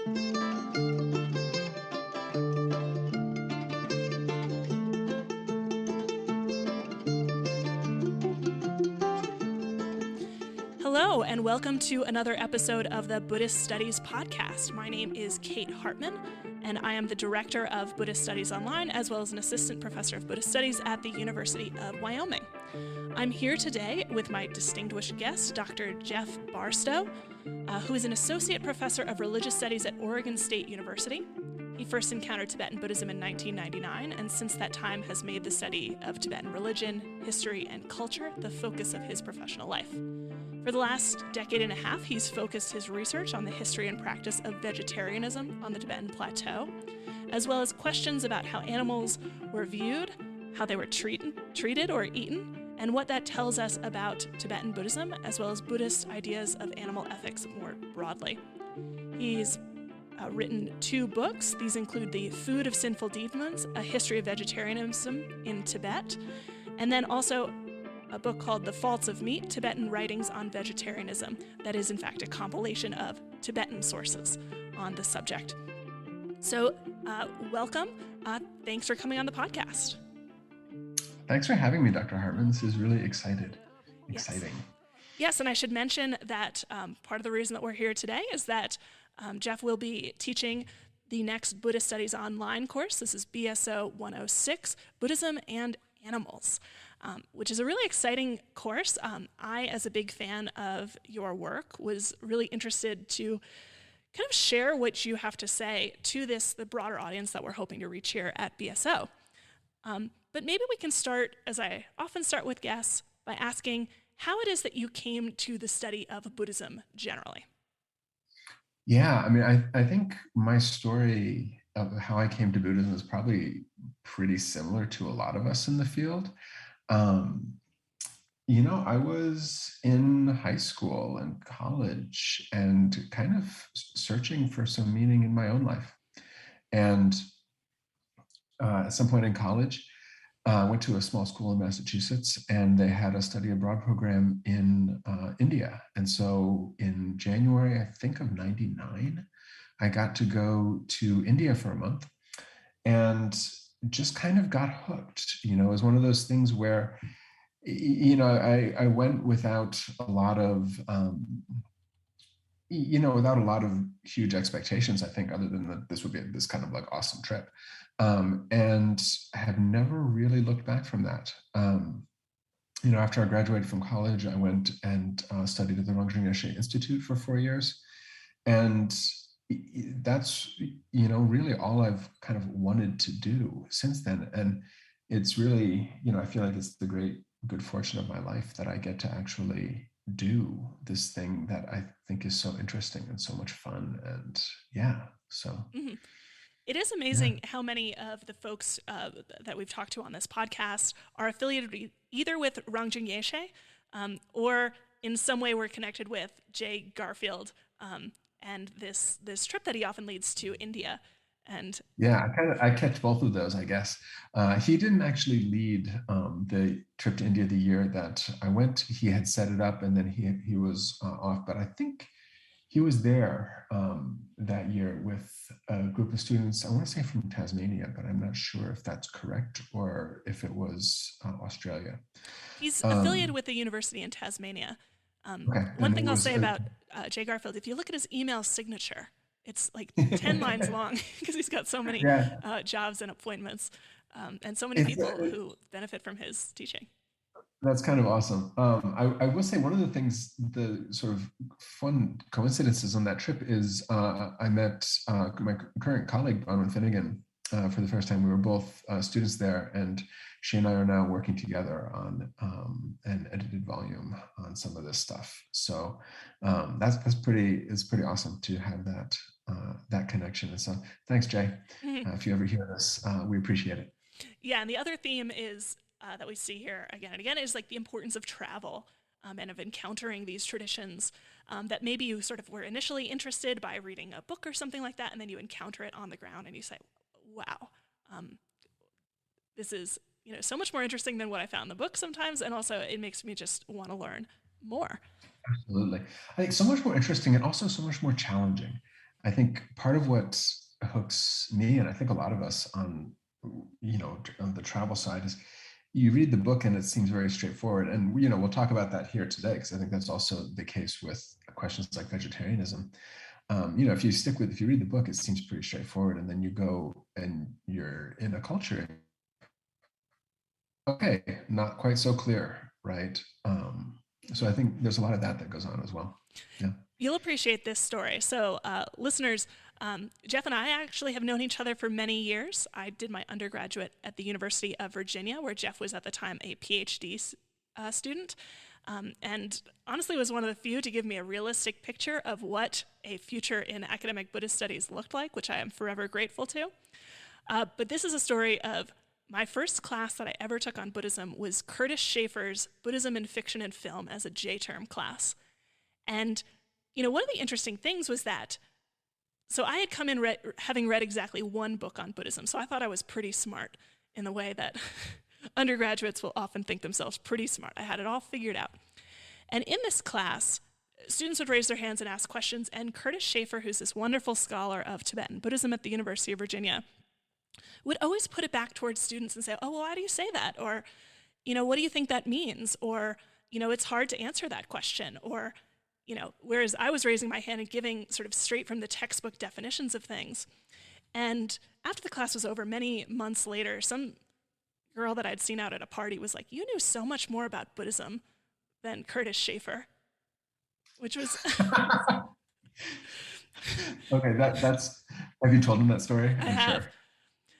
Hello, and welcome to another episode of the Buddhist Studies podcast. My name is Kate Hartmann, and I am the Director of Buddhist Studies Online, as well as an Assistant Professor of Buddhist Studies at the University of Wyoming. I'm here today with my distinguished guest, Dr. Geoff Barstow, who is an Associate Professor of Religious Studies at Oregon State University. He first encountered Tibetan Buddhism in 1999, and since that time has made the study of Tibetan religion, history, and culture the focus of his professional life. For the last decade and a half, he's focused his research on the history and practice of vegetarianism on the Tibetan Plateau, as well as questions about how animals were viewed, how they were treated or eaten, and what that tells us about Tibetan Buddhism, as well as Buddhist ideas of animal ethics more broadly. He's written 2 books. These include The Food of Sinful Demons, A History of Vegetarianism in Tibet, and then also a book called The Faults of Meat, Tibetan Writings on Vegetarianism, that is in fact a compilation of Tibetan sources on the subject. So welcome. Thanks for coming on the podcast. Thanks for having me, Dr. Hartmann. This is really exciting. Yes, and I should mention that part of the reason that we're here today is that Geoff will be teaching the next Buddhist Studies Online course. This is BSO 106, Buddhism and Animals, which is a really exciting course. I, as a big fan of your work, was really interested to kind of share what you have to say to the broader audience that we're hoping to reach here at BSO. But maybe we can start, as I often start with guests, by asking how it is that you came to the study of Buddhism generally. Yeah, I mean, I think my story of how I came to Buddhism is probably pretty similar to a lot of us in the field. I was in high school and college and kind of searching for some meaning in my own life. And at some point in college, I went to a small school in Massachusetts, and they had a study abroad program in India. And so in January, I think of 99, I got to go to India for a month and just kind of got hooked. It was one of those things where, I went without a lot of, without a lot of huge expectations, I think, other than that this would be this kind of like awesome trip. And have never really looked back from that. After I graduated from college, I went and studied at the Rongjung Yeshe Institute for 4 years. And that's, really all I've kind of wanted to do since then. And it's really, I feel like it's the good fortune of my life that I get to actually do this thing that I think is so interesting and so much fun. And so. Mm-hmm. It is amazing how many of the folks that we've talked to on this podcast are affiliated either with Rongjung Yeshe or in some way we're connected with Garfield and this trip that he often leads to India. And I catch both of those, I guess. He didn't actually lead the trip to India the year that I went. He had set it up and then he was off, but I think he was there that year with a group of students, I want to say from Tasmania, but I'm not sure if that's correct or if it was Australia. He's affiliated with the university in Tasmania. Okay. One thing I'll say about Garfield, if you look at his email signature, it's like 10 lines long because he's got so many jobs and appointments and so many people who benefit from his teaching. That's kind of awesome. I will say one of the things, the sort of fun coincidences on that trip is I met my current colleague, Bronwyn Finnegan, for the first time. We were both students there, and she and I are now working together on an edited volume on some of this stuff. So it's pretty awesome to have that connection. And so thanks, Jay. Mm-hmm. If you ever hear this, we appreciate it. Yeah, and the other theme is that we see here again and again is like the importance of travel and of encountering these traditions that maybe you sort of were initially interested by reading a book or something like that, and then you encounter it on the ground and you say, wow, this is so much more interesting than what I found in the book sometimes, and also it makes me just want to learn more. Absolutely. I think so much more interesting and also so much more challenging. I think part of what hooks me, and I think a lot of us on, on the travel side, is you read the book and it seems very straightforward. And, we'll talk about that here today, because I think that's also the case with questions like vegetarianism. If you read the book, it seems pretty straightforward. And then you go and you're in a culture, okay, not quite so clear, right? So I think there's a lot of that goes on as well. Yeah. You'll appreciate this story. So, listeners, Geoff and I actually have known each other for many years. I did my undergraduate at the University of Virginia, where Geoff was at the time a PhD student. And honestly was one of the few to give me a realistic picture of what a future in academic Buddhist studies looked like, which I am forever grateful to. But this is a story of my first class that I ever took on Buddhism was Curtis Schaefer's Buddhism in Fiction and Film as a J-term class. And one of the interesting things was that, so I had come in having read exactly one book on Buddhism, so I thought I was pretty smart in the way that undergraduates will often think themselves pretty smart. I had it all figured out. And in this class, students would raise their hands and ask questions, and Curtis Schaefer, who's this wonderful scholar of Tibetan Buddhism at the University of Virginia, would always put it back towards students and say, oh, well, why do you say that? Or, what do you think that means? Or, it's hard to answer that question. Or, whereas I was raising my hand and giving sort of straight from the textbook definitions of things. And after the class was over, many months later, some girl that I'd seen out at a party was like, you knew so much more about Buddhism than Curtis Schaefer, which was... Okay, that's, have you told him that story? I have. Sure.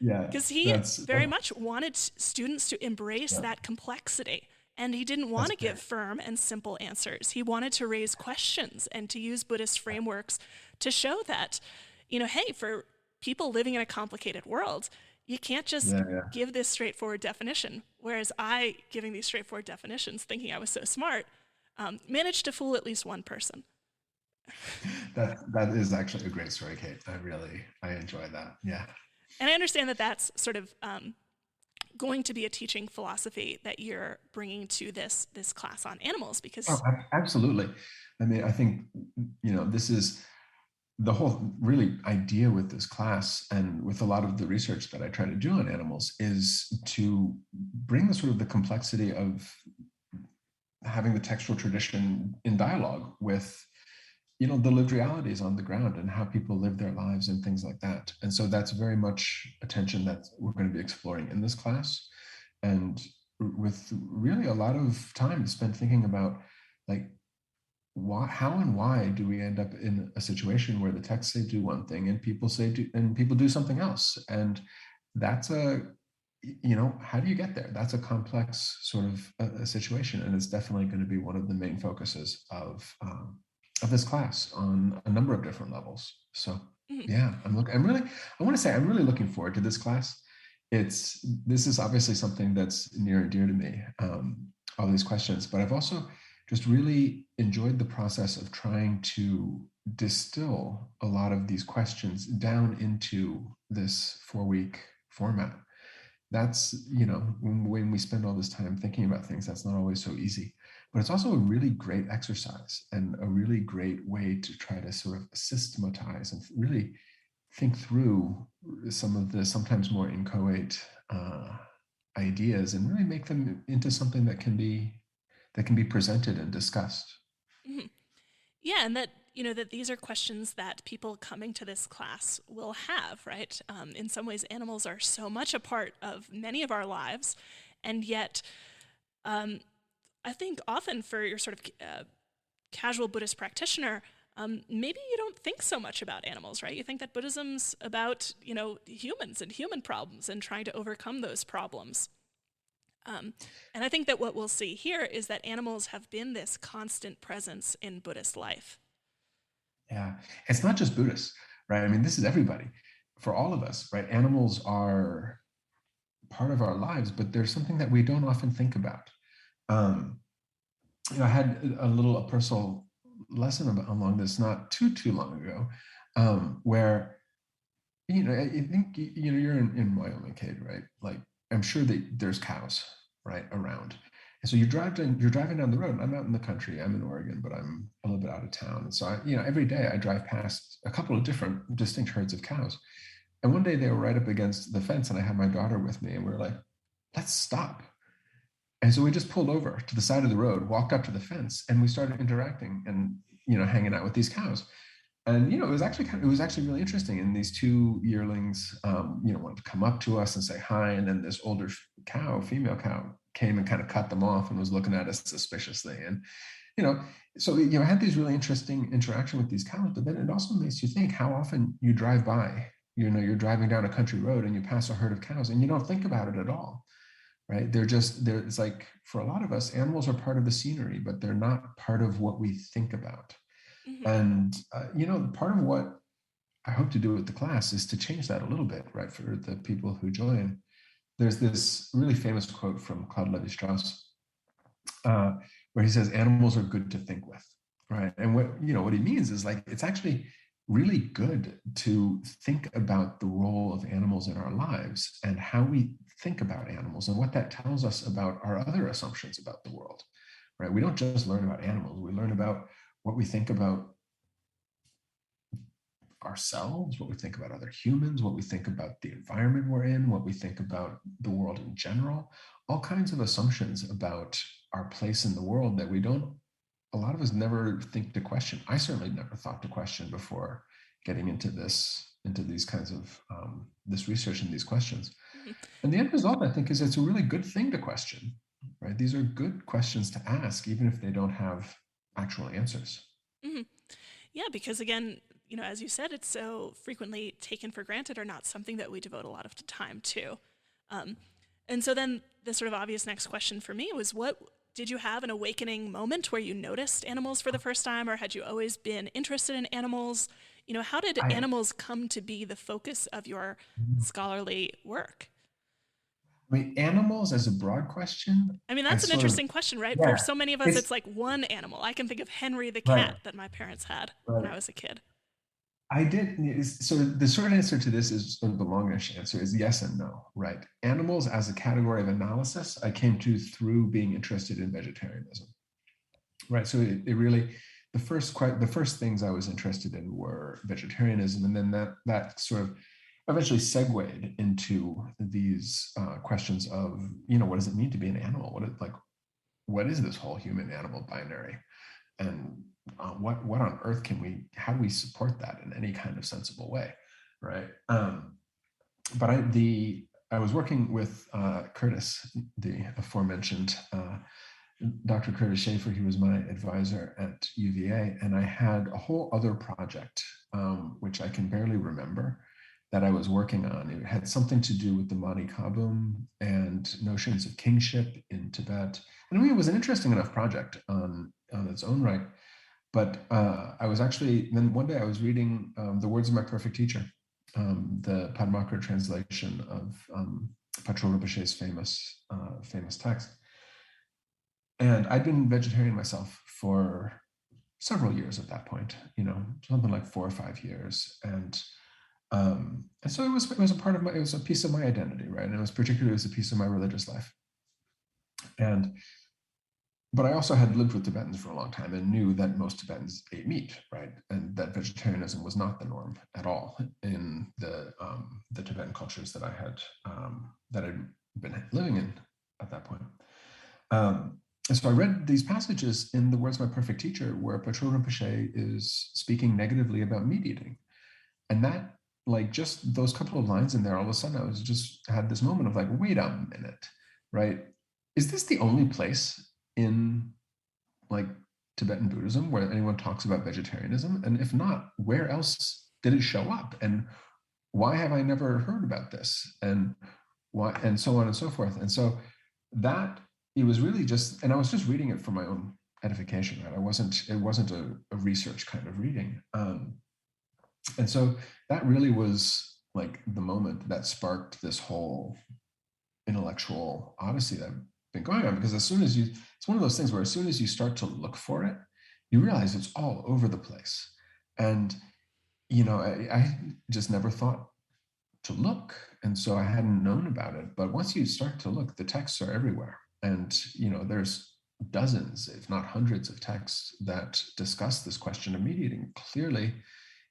Yeah. Because he very much wanted students to embrace that complexity. And he didn't want to give firm and simple answers. He wanted to raise questions and to use Buddhist frameworks to show that, hey, for people living in a complicated world, you can't just give this straightforward definition. Whereas I, giving these straightforward definitions, thinking I was so smart, managed to fool at least one person. That is actually a great story, Kate. I enjoy that. Yeah. And I understand that that's sort of going to be a teaching philosophy that you're bringing to this class on animals, because absolutely. I mean, I think this is the whole really idea with this class, and with a lot of the research that I try to do on animals, is to bring the sort of the complexity of having the textual tradition in dialogue with the lived realities on the ground and how people live their lives and things like that. And so that's very much a tension that we're going to be exploring in this class, and with really a lot of time spent thinking about, like, how and why do we end up in a situation where the texts say do one thing and people do something else? And that's how do you get there? That's a complex sort of a situation, and it's definitely going to be one of the main focuses of this class on a number of different levels. So yeah, I want to say I'm really looking forward to this class. This is obviously something that's near and dear to me, all these questions, but I've also just really enjoyed the process of trying to distill a lot of these questions down into this 4-week format. That's, when we spend all this time thinking about things, that's not always so easy. But it's also a really great exercise and a really great way to try to sort of systematize and really think through some of the sometimes more inchoate ideas and really make them into something that can be presented and discussed. Mm-hmm. Yeah, and that that these are questions that people coming to this class will have, right? In some ways, animals are so much a part of many of our lives, and yet I think often for your sort of casual Buddhist practitioner, maybe you don't think so much about animals, right? You think that Buddhism's about, humans and human problems and trying to overcome those problems. And I think that what we'll see here is that animals have been this constant presence in Buddhist life. Yeah, it's not just Buddhists, right? I mean, this is everybody. For all of us, right? Animals are part of our lives, but there's something that we don't often think about. I had a personal lesson along this not too long ago, where I think you're in Wyoming, Kate, right? Like, I'm sure that there's cows right around, and so you're driving down the road. I'm out in the country. I'm in Oregon, but I'm a little bit out of town. And so every day I drive past a couple of different distinct herds of cows. And one day they were right up against the fence, and I had my daughter with me, and we were like, let's stop. And so we just pulled over to the side of the road, walked up to the fence, and we started interacting and, hanging out with these cows. And, it was actually really interesting. And these two yearlings, wanted to come up to us and say hi. And then this older female cow, came and kind of cut them off and was looking at us suspiciously. And, so, I had these really interesting interaction with these cows, but then it also makes you think how often you drive by, you're driving down a country road and you pass a herd of cows and you don't think about it at all. Right? It's like, for a lot of us, animals are part of the scenery, but they're not part of what we think about. Mm-hmm. And, part of what I hope to do with the class is to change that a little bit, right? For the people who join. There's this really famous quote from Claude Lévi-Strauss, where he says, animals are good to think with, right? And what he means is, like, it's actually really good to think about the role of animals in our lives and how we think about animals and what that tells us about our other assumptions about the world, right? We don't just learn about animals, we learn about what we think about ourselves, what we think about other humans, what we think about the environment we're in, what we think about the world in general, all kinds of assumptions about our place in the world that a lot of us never think to question. I certainly never thought to question before getting into these kinds of this research and these questions. Mm-hmm. And the end result, I think, is it's a really good thing to question, right? These are good questions to ask, even if they don't have actual answers. Mm-hmm. Yeah, because again, as you said, it's so frequently taken for granted or not something that we devote a lot of time to. And so then the sort of obvious next question for me was, did you have an awakening moment where you noticed animals for the first time, or had you always been interested in animals? How did animals come to be the focus of your scholarly work? I mean, animals as a broad question. I mean, that's an interesting question, right? Yeah, for so many of us, it's like one animal. I can think of Henry the cat that my parents had when I was a kid. I did. So the short answer to this is, or the longish answer is yes and no, right? Animals as a category of analysis, I came to through being interested in vegetarianism, right? So it really, the first things I was interested in were vegetarianism, and then that sort of eventually segued into these questions of, what does it mean to be an animal? What is this whole human animal binary? And what on earth how do we support that in any kind of sensible way, right? But I was working with Curtis, the aforementioned Dr. Curtis Schaefer. He was my advisor at UVA, and I had a whole other project, which I can barely remember, that I was working on. It had something to do with the Mani Kabum and notions of kingship in Tibet. And I mean, it was an interesting enough project on its own right. But I was then one day I was reading The Words of My Perfect Teacher, the Padmakara translation of Patrul Rinpoche's famous text. And I'd been vegetarian myself for several years at that point, something like 4 or 5 years. And so it was a piece of my identity, right? And it was a piece of my religious life. But I also had lived with Tibetans for a long time and knew that most Tibetans ate meat, right? And that vegetarianism was not the norm at all in the Tibetan cultures that I had been living in at that point. And so I read these passages in The Words of My Perfect Teacher where Patrul Rinpoche is speaking negatively about meat eating. And that, like, just those couple of lines in there, all of a sudden I had this moment of like, wait a minute, right? Is this the only place in like Tibetan Buddhism where anyone talks about vegetarianism? And if not, where else did it show up? And why have I never heard about this? And why, and so on and so forth. And so it was really just, and I was just reading it for my own edification, right? It wasn't a research kind of reading. And so that really was like the moment that sparked this whole intellectual odyssey that been going on, because it's one of those things where as soon as you start to look for it, you realize it's all over the place. And, I just never thought to look. And so I hadn't known about it. But once you start to look, the texts are everywhere. And, there's dozens, if not hundreds of texts that discuss this question of meat eating. Clearly,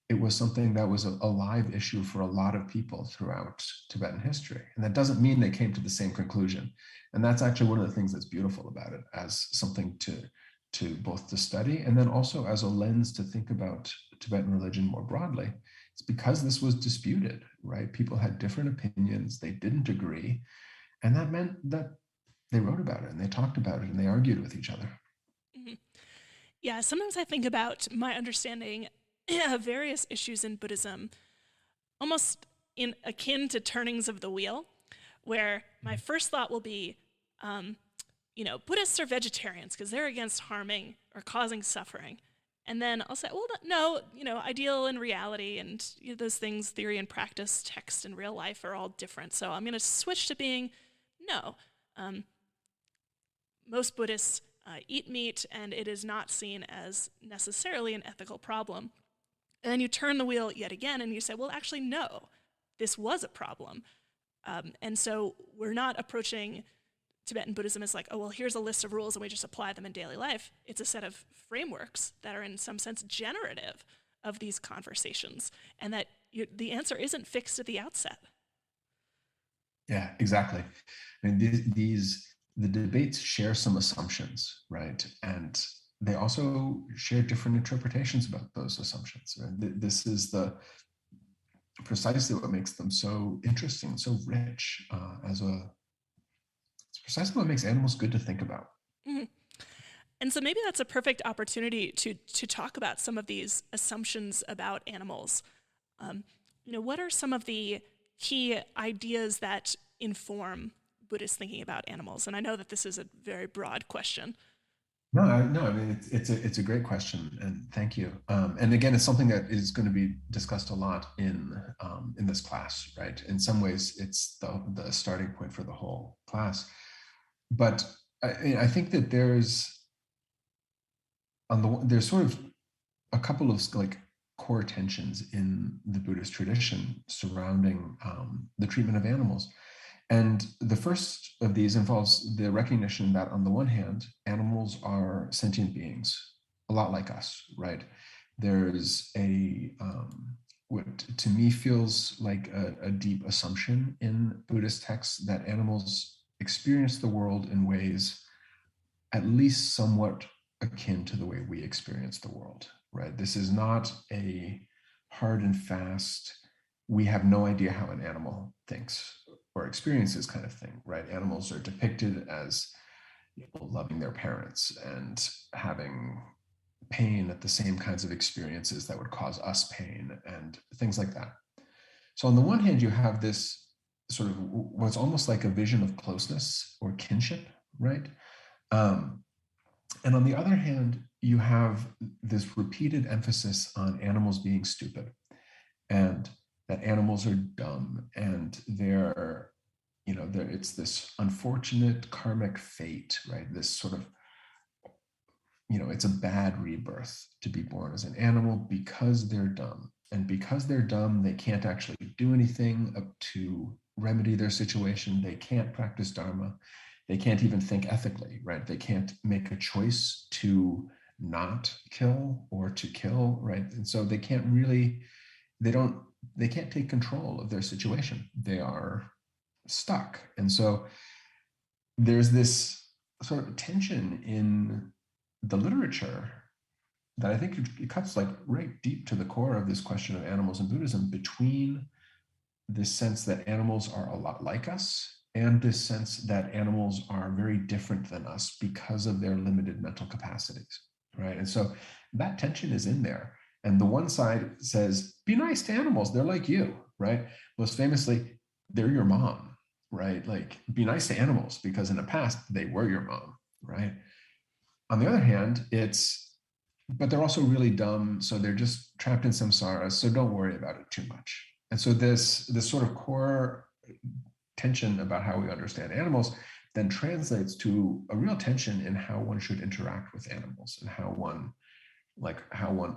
it was something that was a live issue for a lot of people throughout Tibetan history. And that doesn't mean they came to the same conclusion. And that's actually one of the things that's beautiful about it, as something to both to study and then also as a lens to think about Tibetan religion more broadly. It's because this was disputed, right? People had different opinions, they didn't agree. And that meant that they wrote about it and they talked about it and they argued with each other. Mhm. Yeah, sometimes I think about my understanding of various issues in Buddhism almost in akin to turnings of the wheel, where my first thought will be, Buddhists are vegetarians because they're against harming or causing suffering. And then I'll say, well, no, ideal and reality and those things, theory and practice, text and real life are all different. So I'm going to switch to being, no, most Buddhists eat meat and it is not seen as necessarily an ethical problem. And then you turn the wheel yet again and you say, well, actually, no, this was a problem. And so we're not approaching Tibetan Buddhism as like, oh, well, here's a list of rules and we just apply them in daily life. It's a set of frameworks that are in some sense generative of these conversations, and that the answer isn't fixed at the outset. Yeah, exactly. I mean, the debates share some assumptions, right? And they also share different interpretations about those assumptions. Right? This is precisely what makes them so interesting, so rich it's precisely what makes animals good to think about. Mm-hmm. And so maybe that's a perfect opportunity to talk about some of these assumptions about animals. What are some of the key ideas that inform Buddhist thinking about animals? And I know that this is a very broad question. No, I mean it's a great question, and thank you. And again, it's something that is going to be discussed a lot in this class, right? In some ways, it's the starting point for the whole class. But I think that there's sort of a couple of like core tensions in the Buddhist tradition surrounding the treatment of animals. And the first of these involves the recognition that on the one hand, animals are sentient beings, a lot like us, right? There's what to me feels like a deep assumption in Buddhist texts that animals experience the world in ways at least somewhat akin to the way we experience the world, right? This is not a hard and fast, we have no idea how an animal thinks or experiences kind of thing, right? Animals are depicted as loving their parents and having pain at the same kinds of experiences that would cause us pain and things like that. So on the one hand, you have this sort of what's almost like a vision of closeness or kinship, right? And on the other hand, you have this repeated emphasis on animals being stupid and that animals are dumb and it's this unfortunate karmic fate, right? This sort of, it's a bad rebirth to be born as an animal because they're dumb. And because they're dumb, they can't actually do anything to remedy their situation. They can't practice Dharma. They can't even think ethically, right? They can't make a choice to not kill or to kill, right? And so they can't take control of their situation. They are stuck. And so there's this sort of tension in the literature that I think it cuts like right deep to the core of this question of animals in Buddhism, between this sense that animals are a lot like us and this sense that animals are very different than us because of their limited mental capacities, right? And so that tension is in there. And the one side says, be nice to animals, they're like you, right? Most famously, they're your mom, right? Like, be nice to animals because in the past, they were your mom, right? On the other hand, but they're also really dumb, so they're just trapped in samsara, so don't worry about it too much. And so this sort of core tension about how we understand animals then translates to a real tension in how one should interact with animals and how one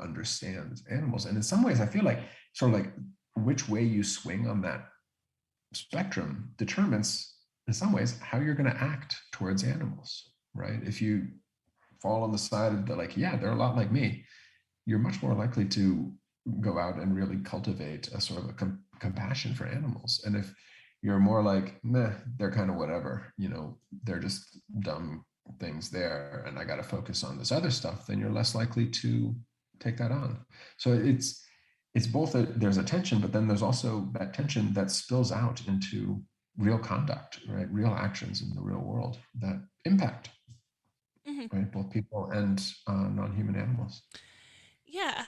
understands animals. And in some ways, I feel like sort of like which way you swing on that spectrum determines, in some ways, how you're going to act towards animals, right? If you fall on the side of the like, yeah, they're a lot like me, you're much more likely to go out and really cultivate a sort of a compassion for animals. And if you're more like, meh, they're kind of whatever, they're just dumb things there, and I got to focus on this other stuff, then you're less likely to take that on. So it's both there's a tension, but then there's also that tension that spills out into real conduct, right? Real actions in the real world that impact, right? Both people and non-human animals. Yeah.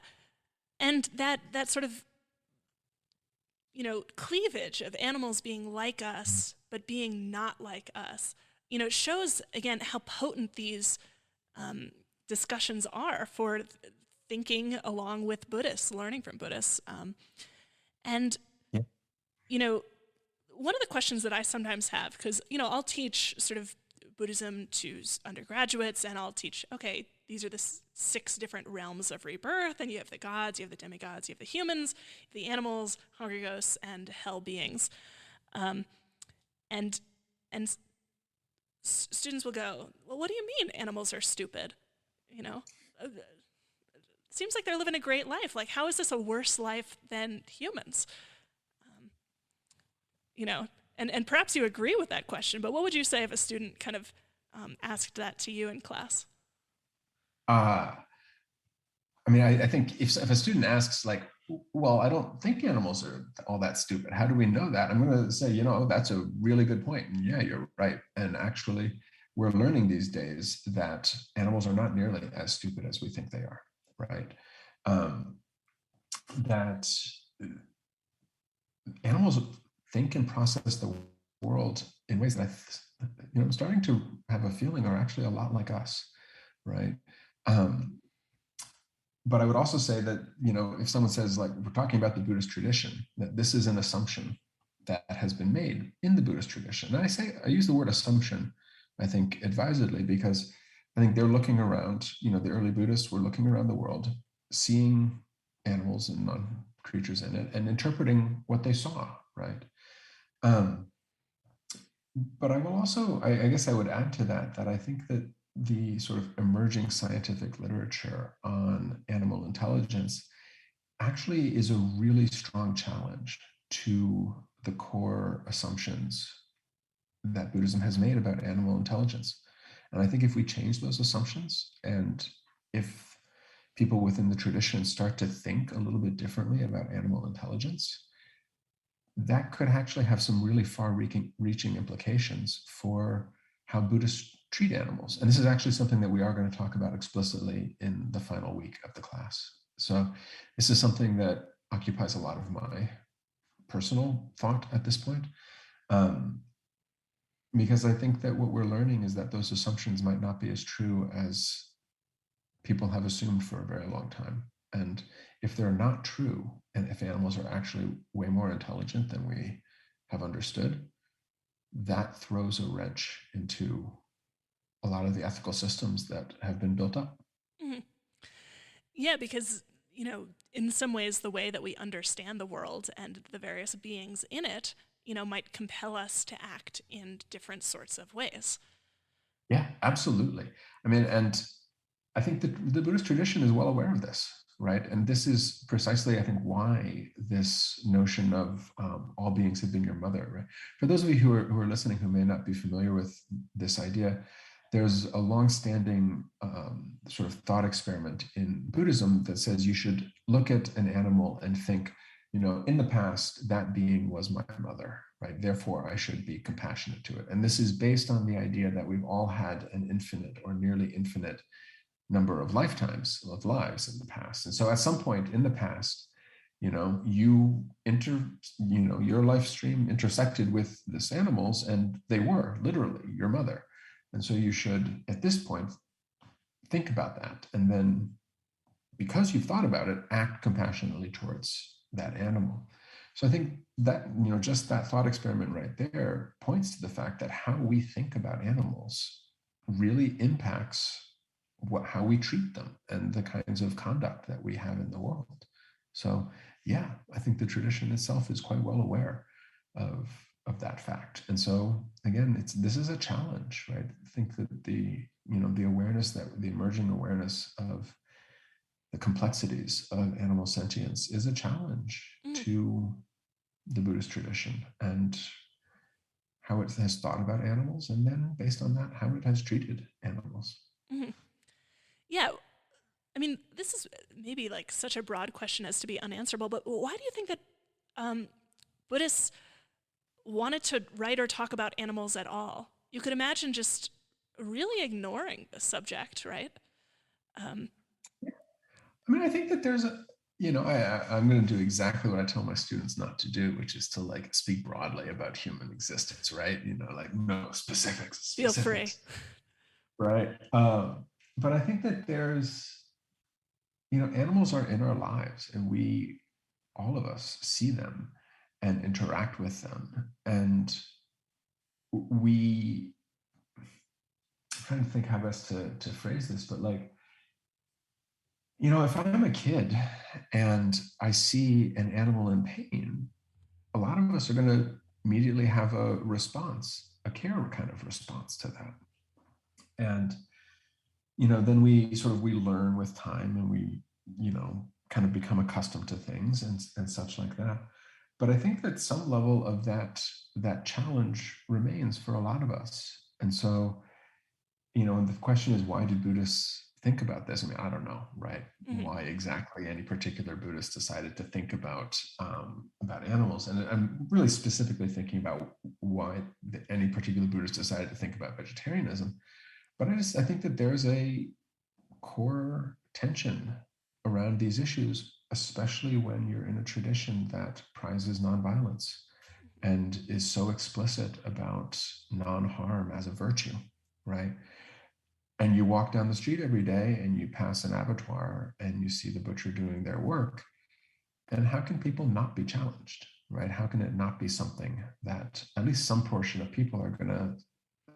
And that sort of, cleavage of animals being like us, but being not like us, it shows, again, how potent these discussions are for thinking along with Buddhists, learning from Buddhists. And, Yeah. One of the questions that I sometimes have, because, I'll teach sort of Buddhism to undergraduates, and I'll teach, okay, these are the 6 different realms of rebirth, and you have the gods, you have the demigods, you have the humans, the animals, hungry ghosts, and hell beings. And students will go, well, what do you mean animals are stupid? Seems like they're living a great life. Like, how is this a worse life than humans? And perhaps you agree with that question, but what would you say if a student kind of asked that to you in class? I think if a student asks like, well, I don't think animals are all that stupid, how do we know that? I'm going to say, that's a really good point. And yeah, you're right. And actually, we're learning these days that animals are not nearly as stupid as we think they are, right? That animals think and process the world in ways that I'm starting to have a feeling are actually a lot like us, right? But I would also say that, if someone says, like, we're talking about the Buddhist tradition, that this is an assumption that has been made in the Buddhist tradition. And I use the word assumption, I think, advisedly, because I think they're looking around, the early Buddhists were looking around the world, seeing animals and non-creatures in it, and interpreting what they saw, right? But I will also, I guess I would add to that I think that the sort of emerging scientific literature on animal intelligence actually is a really strong challenge to the core assumptions that Buddhism has made about animal intelligence. And I think if we change those assumptions, and if people within the tradition start to think a little bit differently about animal intelligence, that could actually have some really far-reaching implications for how Buddhists treat animals. And this is actually something that we are going to talk about explicitly in the final week of the class. So this is something that occupies a lot of my personal thought at this point, because I think that what we're learning is that those assumptions might not be as true as people have assumed for a very long time. And if they're not true, and if animals are actually way more intelligent than we have understood, that throws a wrench into a lot of the ethical systems that have been built up. Mm-hmm. Yeah, because, in some ways, the way that we understand the world and the various beings in it, might compel us to act in different sorts of ways. Yeah, absolutely. And I think that the Buddhist tradition is well aware of this, right? And this is precisely, I think, why this notion of all beings have been your mother, right? For those of you who are listening who may not be familiar with this idea, there's a long-standing sort of thought experiment in Buddhism that says you should look at an animal and think, in the past, that being was my mother, right? Therefore, I should be compassionate to it. And this is based on the idea that we've all had an infinite or nearly infinite number of lifetimes of lives in the past. And so at some point in the past, your life stream intersected with this animal's, and they were literally your mother. And so you should, at this point, think about that. And then, because you've thought about it, act compassionately towards that animal. So I think that, just that thought experiment right there points to the fact that how we think about animals really impacts how we treat them and the kinds of conduct that we have in the world. So yeah, I think the tradition itself is quite well aware of of that fact. And so again, this is a challenge, right? I think that the awareness, that the emerging awareness of the complexities of animal sentience is a challenge to the Buddhist tradition and how it has thought about animals, and then based on that, how it has treated animals. Mm-hmm. Yeah. I mean, this is maybe like such a broad question as to be unanswerable, but why do you think that Buddhists wanted to write or talk about animals at all? You could imagine just really ignoring the subject, right? I mean, I think that there's I'm going to do exactly what I tell my students not to do, which is to like speak broadly about human existence, right? Like no specifics. Feel free. Right. But I think that there's, animals are in our lives, and all of us see them and interact with them. And I'm trying to think how best to phrase this, but like, if I'm a kid and I see an animal in pain, a lot of us are going to immediately have a response, a care kind of response to that. And, then we learn with time, and we, kind of become accustomed to things and such like that. But I think that some level of that challenge remains for a lot of us. And so, and the question is, why do Buddhists think about this? I mean, I don't know, right? Mm-hmm. Why exactly any particular Buddhist decided to think about animals. And I'm really specifically thinking about why any particular Buddhist decided to think about vegetarianism. But I think that there's a core tension around these issues, especially when you're in a tradition that prizes nonviolence and is so explicit about non-harm as a virtue, right? And you walk down the street every day and you pass an abattoir and you see the butcher doing their work. And how can people not be challenged, right? How can it not be something that at least some portion of people are going to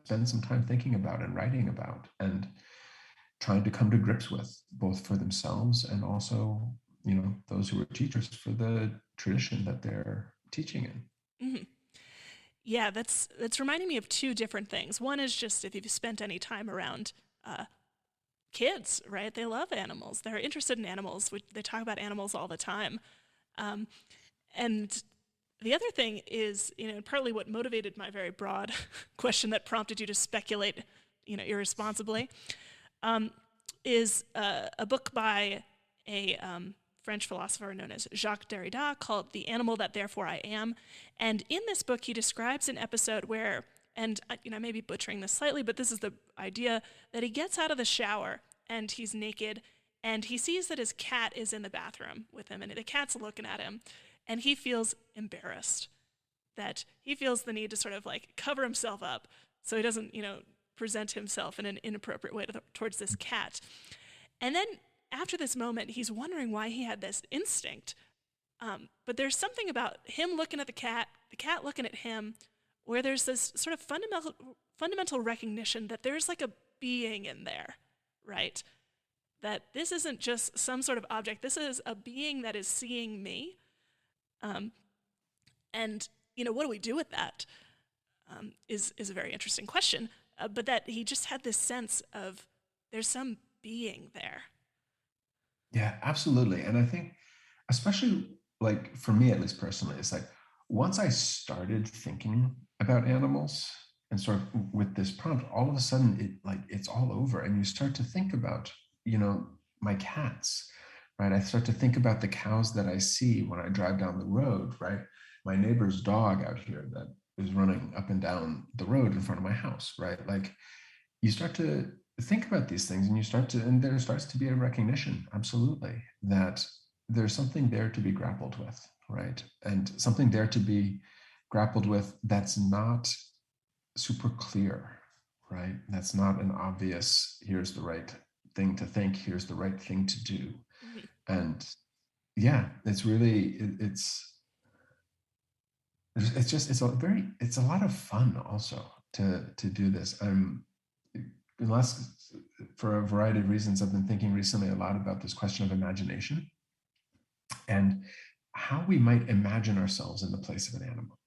spend some time thinking about and writing about and trying to come to grips with, both for themselves and also, those who are teachers, for the tradition that they're teaching in. Mm-hmm. Yeah, that's reminding me of two different things. One is just if you've spent any time around kids, right? They love animals. They're interested in animals. They talk about animals all the time. And the other thing is, partly what motivated my very broad question that prompted you to speculate, irresponsibly, is a book by a French philosopher known as Jacques Derrida called The Animal That Therefore I Am. And in this book, he describes an episode where, and I may be butchering this slightly, but this is the idea, that he gets out of the shower and he's naked and he sees that his cat is in the bathroom with him and the cat's looking at him and he feels embarrassed, that he feels the need to sort of like cover himself up so he doesn't, present himself in an inappropriate way towards this cat. And then after this moment, he's wondering why he had this instinct. But there's something about him looking at the cat looking at him, where there's this sort of fundamental recognition that there's like a being in there, right? That this isn't just some sort of object. This is a being that is seeing me. And, what do we do with that? Is a very interesting question. But that he just had this sense of there's some being there. Yeah, absolutely. And I think, especially like for me, at least personally, it's like once I started thinking about animals and sort of with this prompt, all of a sudden it's all over. And you start to think about, my cats, right? I start to think about the cows that I see when I drive down the road, right? My neighbor's dog out here that is running up and down the road in front of my house, right? Like you start to think about these things and there starts to be a recognition, absolutely, that there's something there to be grappled with, right? And something there to be grappled with that's not super clear, right? That's not an obvious, here's the right thing to think, here's the right thing to do. Mm-hmm. And yeah, it's really, it's a lot of fun also to do this. For a variety of reasons, I've been thinking recently a lot about this question of imagination and how we might imagine ourselves in the place of an animal,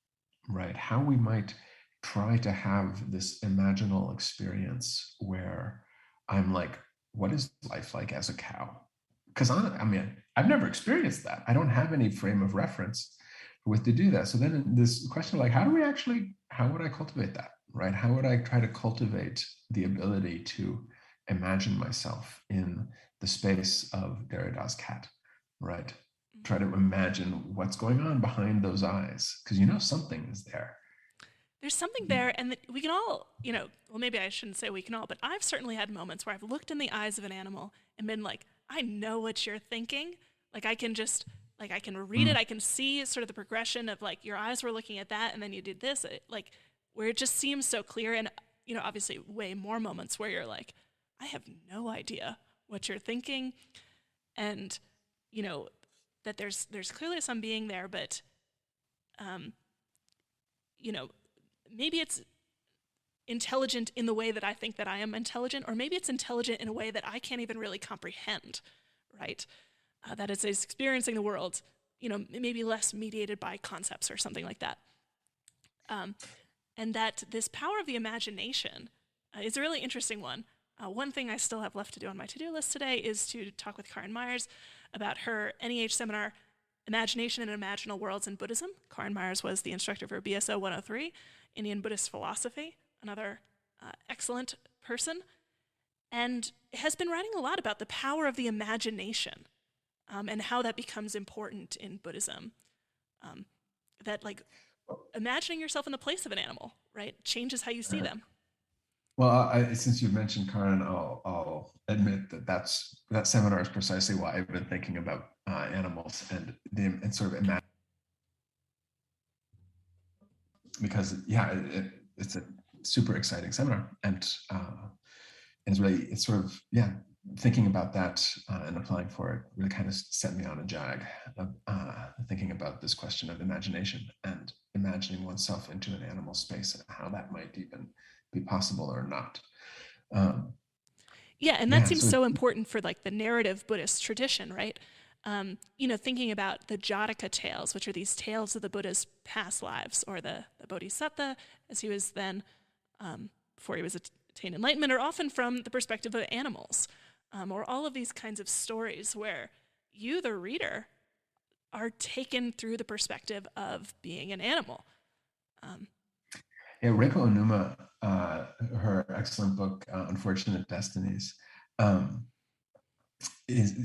right? How we might try to have this imaginal experience where I'm like, what is life like as a cow? Because I mean, I've never experienced that. I don't have any frame of reference with to do that. So then this question of like, how would I cultivate that, right? How would I try to cultivate the ability to imagine myself in the space of Derrida's cat, right? Try to imagine what's going on behind those eyes, because something is there. There's something there, and we can all, well, maybe I shouldn't say we can all, but I've certainly had moments where I've looked in the eyes of an animal and been like, I know what you're thinking. Like, I can just, like, I can read it. I can see sort of the progression of, like, your eyes were looking at that, and then you did this, like, where it just seems so clear. And, obviously way more moments where you're like, I have no idea what you're thinking. And, that there's clearly some being there, but, maybe it's intelligent in the way that I think that I am intelligent, or maybe it's intelligent in a way that I can't even really comprehend, right? That it's experiencing the world, maybe less mediated by concepts or something like that. And that this power of the imagination is a really interesting one. One thing I still have left to do on my to-do list today is to talk with Karen Myers about her NEH seminar, Imagination and Imaginal Worlds in Buddhism. Karen Myers was the instructor for BSO 103, Indian Buddhist philosophy, another excellent person, and has been writing a lot about the power of the imagination and how that becomes important in Buddhism. That, like, imagining yourself in the place of an animal, right, changes how you see them. Well, since you mentioned Karen, I'll admit that seminar is precisely why I've been thinking about animals and sort of imagine, because it's a super exciting seminar, and it's sort of thinking about that and applying for it really kind of set me on a jag of thinking about this question of imagination and imagining oneself into an animal space and how that might even be possible or not. And that seems so important for, like, the narrative Buddhist tradition, right? Thinking about the Jataka tales, which are these tales of the Buddha's past lives, or the Bodhisattva, as he was then, before he was attained enlightenment, are often from the perspective of animals, or all of these kinds of stories where you, the reader, are taken through the perspective of being an animal. Reiko Onuma, her excellent book, Unfortunate Destinies,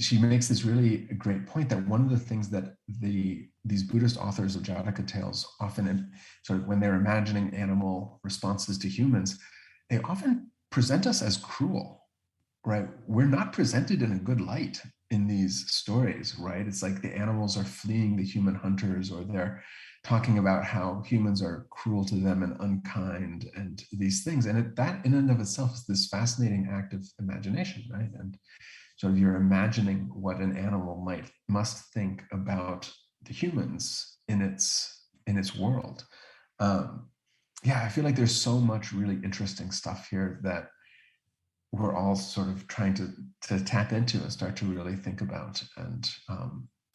she makes this really great point that one of the things that these Buddhist authors of Jataka tales often, sort of when they're imagining animal responses to humans, they often present us as cruel, right? We're not presented in a good light in these stories, right? It's like the animals are fleeing the human hunters, or they're talking about how humans are cruel to them and unkind and these things. And that in and of itself is this fascinating act of imagination, right? And sort of you're imagining what an animal must think about the humans in its world. I feel like there's so much really interesting stuff here that we're all sort of trying to tap into and start to really think about. And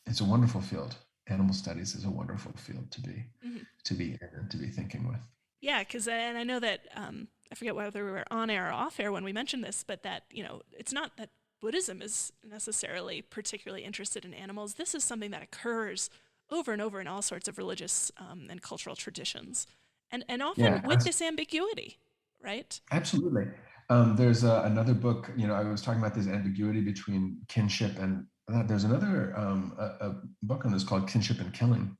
it's a wonderful field. Animal studies is a wonderful field to be in and to be thinking with. Yeah, because and I know that I forget whether we were on air or off air when we mentioned this, but that it's not that Buddhism is necessarily particularly interested in animals. This is something that occurs over and over in all sorts of religious and cultural traditions, and often with this ambiguity, right? Absolutely. There's another book. I was talking about this ambiguity between kinship and there's another a book on this called Kinship and Killing,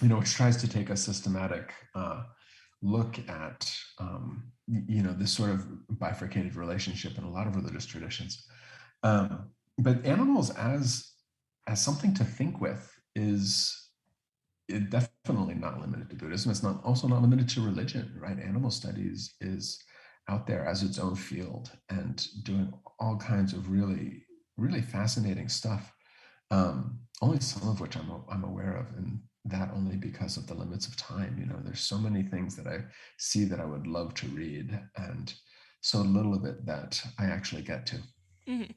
which tries to take a systematic look at this sort of bifurcated relationship in a lot of religious traditions. But animals as something to think with is definitely not limited to Buddhism. It's also not limited to religion, right? Animal studies is out there as its own field and doing all kinds of really, really fascinating stuff. Only some of which I'm aware of, and that only because of the limits of time. There's so many things that I see that I would love to read, and so little of it that I actually get to. Mm-hmm.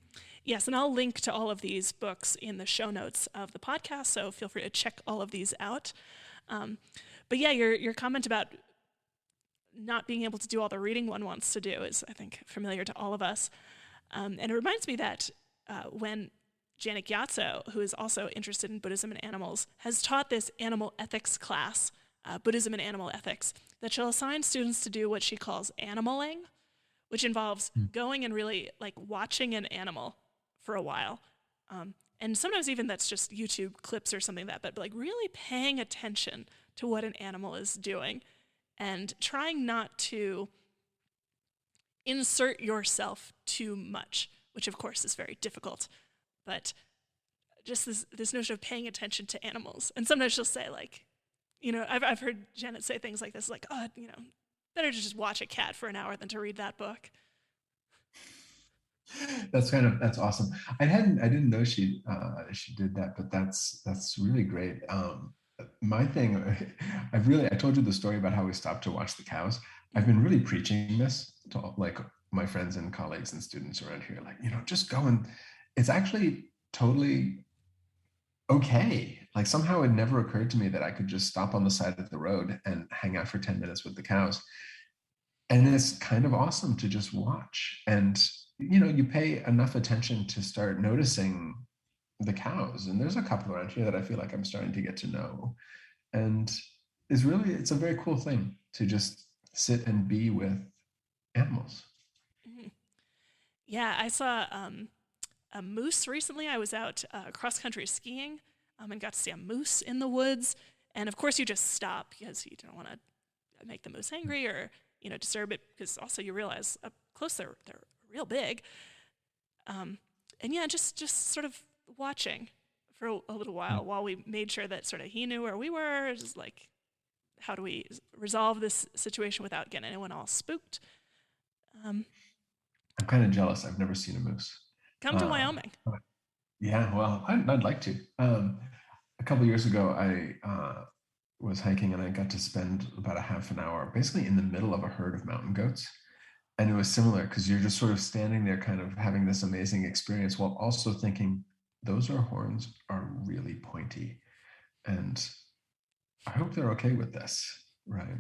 Yes, and I'll link to all of these books in the show notes of the podcast, so feel free to check all of these out. But yeah, your comment about not being able to do all the reading one wants to do is, I think, familiar to all of us. And it reminds me that when Janet Gyatso, who is also interested in Buddhism and animals, has taught this animal ethics class, Buddhism and Animal Ethics, that she'll assign students to do what she calls animaling, which involves going and really like watching an animal for a while. And sometimes even that's just YouTube clips or something like that, but like really paying attention to what an animal is doing and trying not to insert yourself too much, which of course is very difficult, but just this notion of paying attention to animals. And sometimes she'll say like, I've heard Janet say things like this, like, oh, better to just watch a cat for an hour than to read that book. That's awesome. I didn't know she did that, but that's really great. My thing, I told you the story about how we stopped to watch the cows. I've been really preaching this to like my friends and colleagues and students around here, like, just go, and it's actually totally okay. Like somehow it never occurred to me that I could just stop on the side of the road and hang out for 10 minutes with the cows. And it's kind of awesome to just watch. And, you pay enough attention to start noticing the cows. And there's a couple around here that I feel like I'm starting to get to know. And it's a very cool thing to just sit and be with animals. Mm-hmm. Yeah, I saw a moose recently. I was out cross-country skiing and got to see a moose in the woods. And of course you just stop because you don't want to make the moose angry or, disturb it, because also you realize up close they're real big. And yeah, just sort of watching for a little while we made sure that sort of he knew where we were, just like, how do we resolve this situation without getting anyone all spooked? I'm kind of jealous. I've never seen a moose. Come to Wyoming. Yeah, well, I'd like to. A couple of years ago, I was hiking and I got to spend about a half an hour basically in the middle of a herd of mountain goats. And it was similar because you're just sort of standing there kind of having this amazing experience while also thinking, those horns are really pointy. And I hope they're okay with this, right?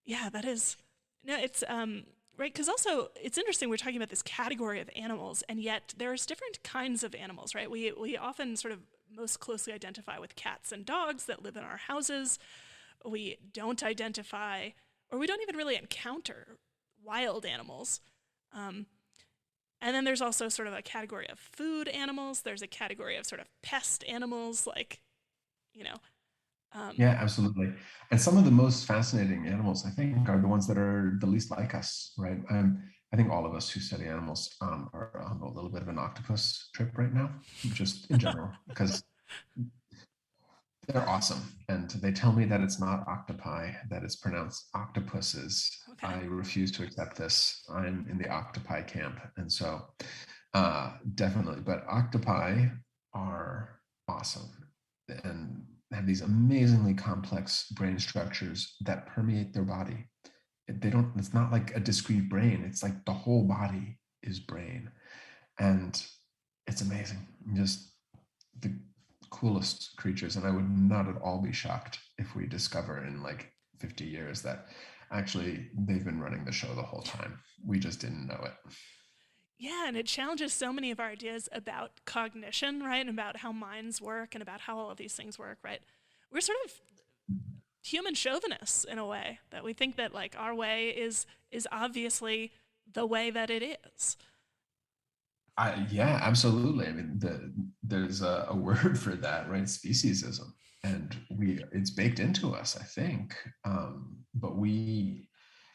Yeah, that is. No, it's right, because also it's interesting. We're talking about this category of animals, and yet there's different kinds of animals, right? We often sort of most closely identify with cats and dogs that live in our houses. We don't identify, or we don't even really encounter wild animals. And then there's also sort of a category of food animals. There's a category of sort of pest animals, like, Yeah, absolutely. And some of the most fascinating animals, I think, are the ones that are the least like us, right? I think all of us who study animals are on a little bit of an octopus trip right now, just in general, because they're awesome. And they tell me that it's not octopi, that it's pronounced octopuses. Okay. I refuse to accept this. I'm in the octopi camp. And so definitely, but octopi are awesome and have these amazingly complex brain structures that permeate their body. It's not like a discrete brain. It's like the whole body is brain. And it's amazing. Just the coolest creatures. And I would not at all be shocked if we discover in like 50 years that actually they've been running the show the whole time. We just didn't know it. Yeah, and it challenges so many of our ideas about cognition, right? And about how minds work and about how all of these things work, right? We're sort of human chauvinists in a way, that we think that like our way is obviously the way that it is. Yeah, absolutely. I mean, there's a word for that, right? Speciesism, and it's baked into us, I think. But we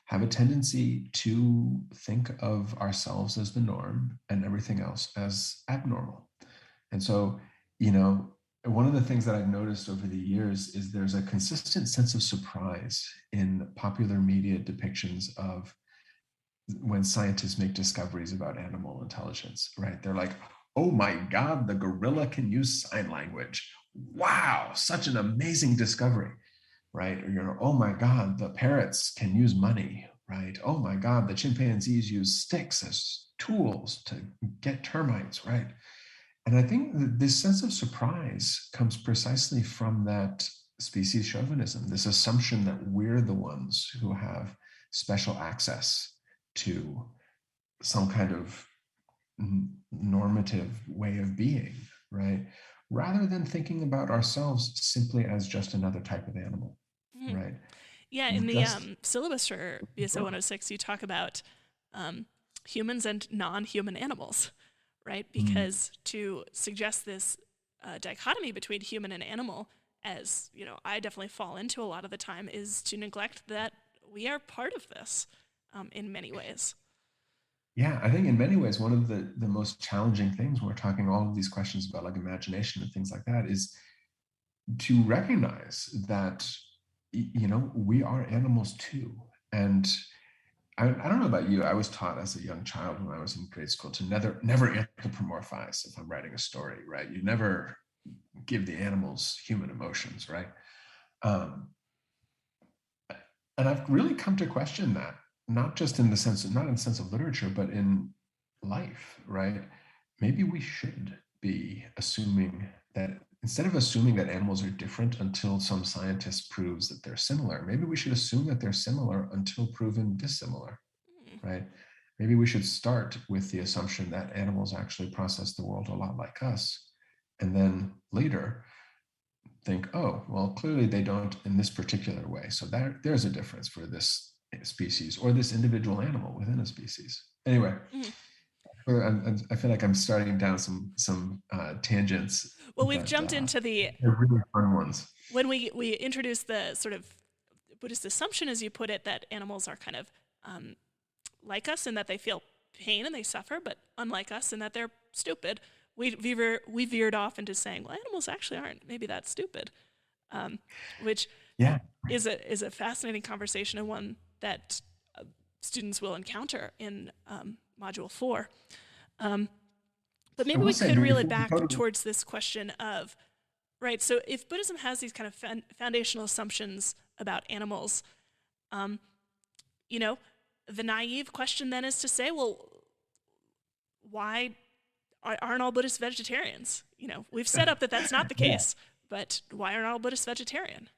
have a tendency to think of ourselves as the norm and everything else as abnormal. And so, one of the things that I've noticed over the years is there's a consistent sense of surprise in popular media depictions of when scientists make discoveries about animal intelligence, right? They're like, oh my God, the gorilla can use sign language. Wow, such an amazing discovery, right? Or oh my God, the parrots can use money, right? Oh my God, the chimpanzees use sticks as tools to get termites, right? And I think that this sense of surprise comes precisely from that species chauvinism, this assumption that we're the ones who have special access to some kind of normative way of being, right? Rather than thinking about ourselves simply as just another type of animal, Mhm. right? Yeah, in the Just syllabus for BSO 106, you talk about humans and non-human animals, right? Because to suggest this dichotomy between human and animal, as you know, I definitely fall into a lot of the time, is to neglect that we are part of this in many ways. yeah, I think in many ways, one of the most challenging things when we're talking all of these questions about like imagination and things like that is to recognize that, you know, we are animals too. And I don't know about you, I was taught as a young child when I was in grade school to never anthropomorphize if I'm writing a story, right? You never give the animals human emotions, right? Um, and I've really come to question that, not just in the sense of, not in the sense of literature, but in life, right? Maybe we should be assuming that instead of assuming that animals are different until some scientist proves that they're similar, maybe we should assume that they're similar until proven dissimilar, right? Maybe we should start with the assumption that animals actually process the world a lot like us. And then later think, oh, well, clearly they don't in this particular way. So there's a difference for this species or this individual animal within a species. Anyway, Mm-hmm. I feel like I'm starting down some tangents, Well, we've but jumped into the they're really fun ones. when we introduced the sort of Buddhist assumption, as you put it, that animals are kind of like us in that they feel pain and they suffer, but unlike us in that they're stupid. We veered off into saying, well, animals actually aren't maybe that stupid, which Yeah. is a fascinating conversation and one that students will encounter in Module 4. But I maybe will we say, could reel it before we back go to towards this question of, right, so if Buddhism has these kind of foundational assumptions about animals, you know, the naive question then is to say, well, why aren't all Buddhists vegetarians? You know, we've set up that that's not the yeah. case, but why aren't all Buddhists vegetarian?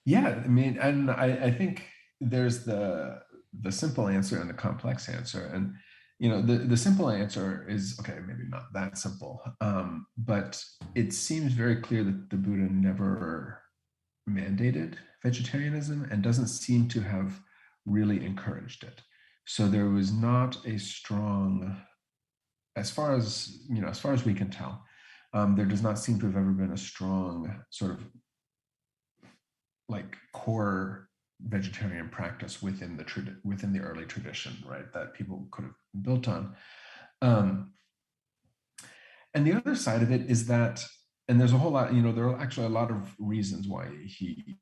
Yeah, I mean, and I think there's the simple answer and the complex answer. And you know, the simple answer is okay, maybe not that simple, but it seems very clear that the Buddha never mandated vegetarianism and doesn't seem to have really encouraged it. So there was not a strong, as far as you know, as far as we can tell, there does not seem to have ever been a strong sort of like core vegetarian practice within the early tradition, right? That people could have built on. And the other side of it is that, and there's a whole lot, you know, there are actually a lot of reasons why he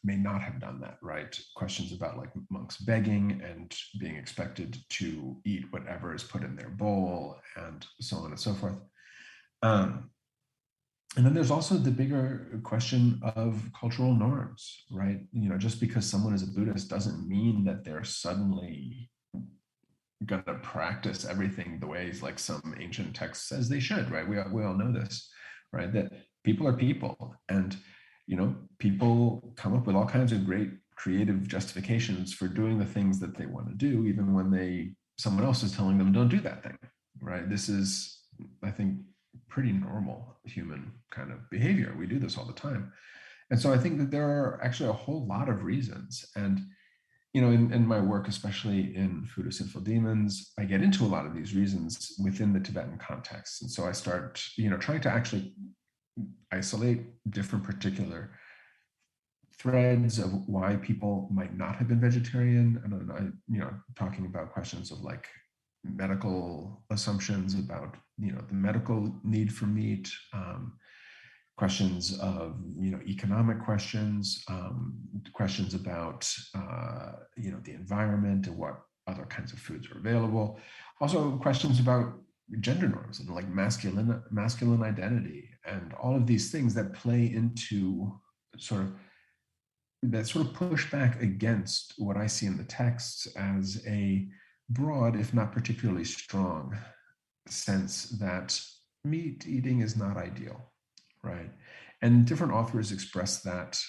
may not have done that, right? Questions about like monks begging and being expected to eat whatever is put in their bowl and so on and so forth. And then there's also the bigger question of cultural norms, right? You know, just because someone is a Buddhist doesn't mean that they're suddenly going to practice everything the ways like some ancient text says they should, right? We all know this, right? That people are people, and you know, people come up with all kinds of great creative justifications for doing the things that they want to do, even when someone else is telling them don't do that thing, right? This is, I think, pretty normal human kind of behavior. We do this all the time. And so I think that there are actually a whole lot of reasons. And, you know, in my work, especially in Food Sinful Demons, I get into a lot of these reasons within the Tibetan context. And so I start, you know, trying to actually isolate different particular threads of why people might not have been vegetarian. And then I, you know, talking about questions of like medical assumptions about, you know, the medical need for meat, questions of, you know, economic questions, questions about, you know, the environment and what other kinds of foods are available. Also questions about gender norms and like masculine identity and all of these things that play into that sort of push back against what I see in the texts as a broad, if not particularly strong, sense that meat eating is not ideal, right? And different authors express that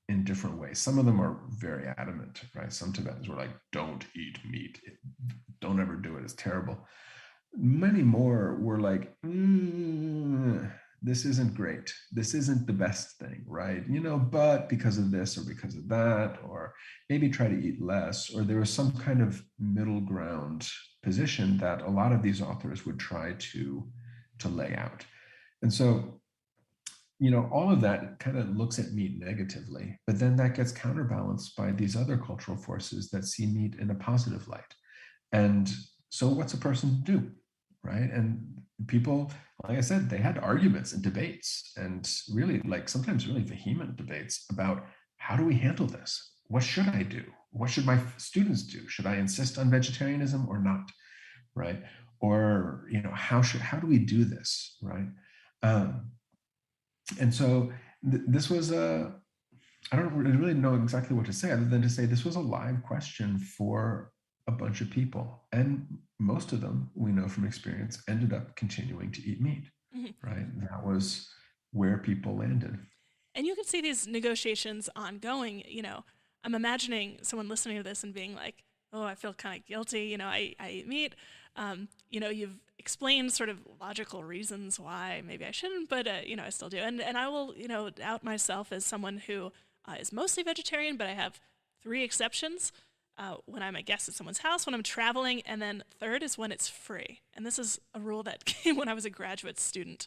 in different ways. Some of them are very adamant, right? Some Tibetans were like, don't eat meat. Don't ever do it. It's terrible. Many more were like, this isn't great. This isn't the best thing, right? But because of this or because of that, or maybe try to eat less, or there was some kind of middle ground position that a lot of these authors would try to lay out. And so, all of that kind of looks at meat negatively, but then that gets counterbalanced by these other cultural forces that see meat in a positive light. And so what's a person to do, right? And people, like I said, they had arguments and debates, and really, like, sometimes really vehement debates about, how do we handle this? What should I do? What should my students do? Should I insist on vegetarianism or not, right? Or, how do we do this, right? And so this was I don't really know exactly what to say other than to say this was a live question for a bunch of people. And most of them, we know from experience, ended up continuing to eat meat, right? That was where people landed. And you can see these negotiations ongoing. I'm imagining someone listening to this and being like, oh, I feel kind of guilty. I eat meat. You've explained sort of logical reasons why maybe I shouldn't, but, I still do. And I will, out myself as someone who is mostly vegetarian, but I have 3 exceptions. When I'm a guest at someone's house, when I'm traveling, and then third is when it's free. And this is a rule that came when I was a graduate student,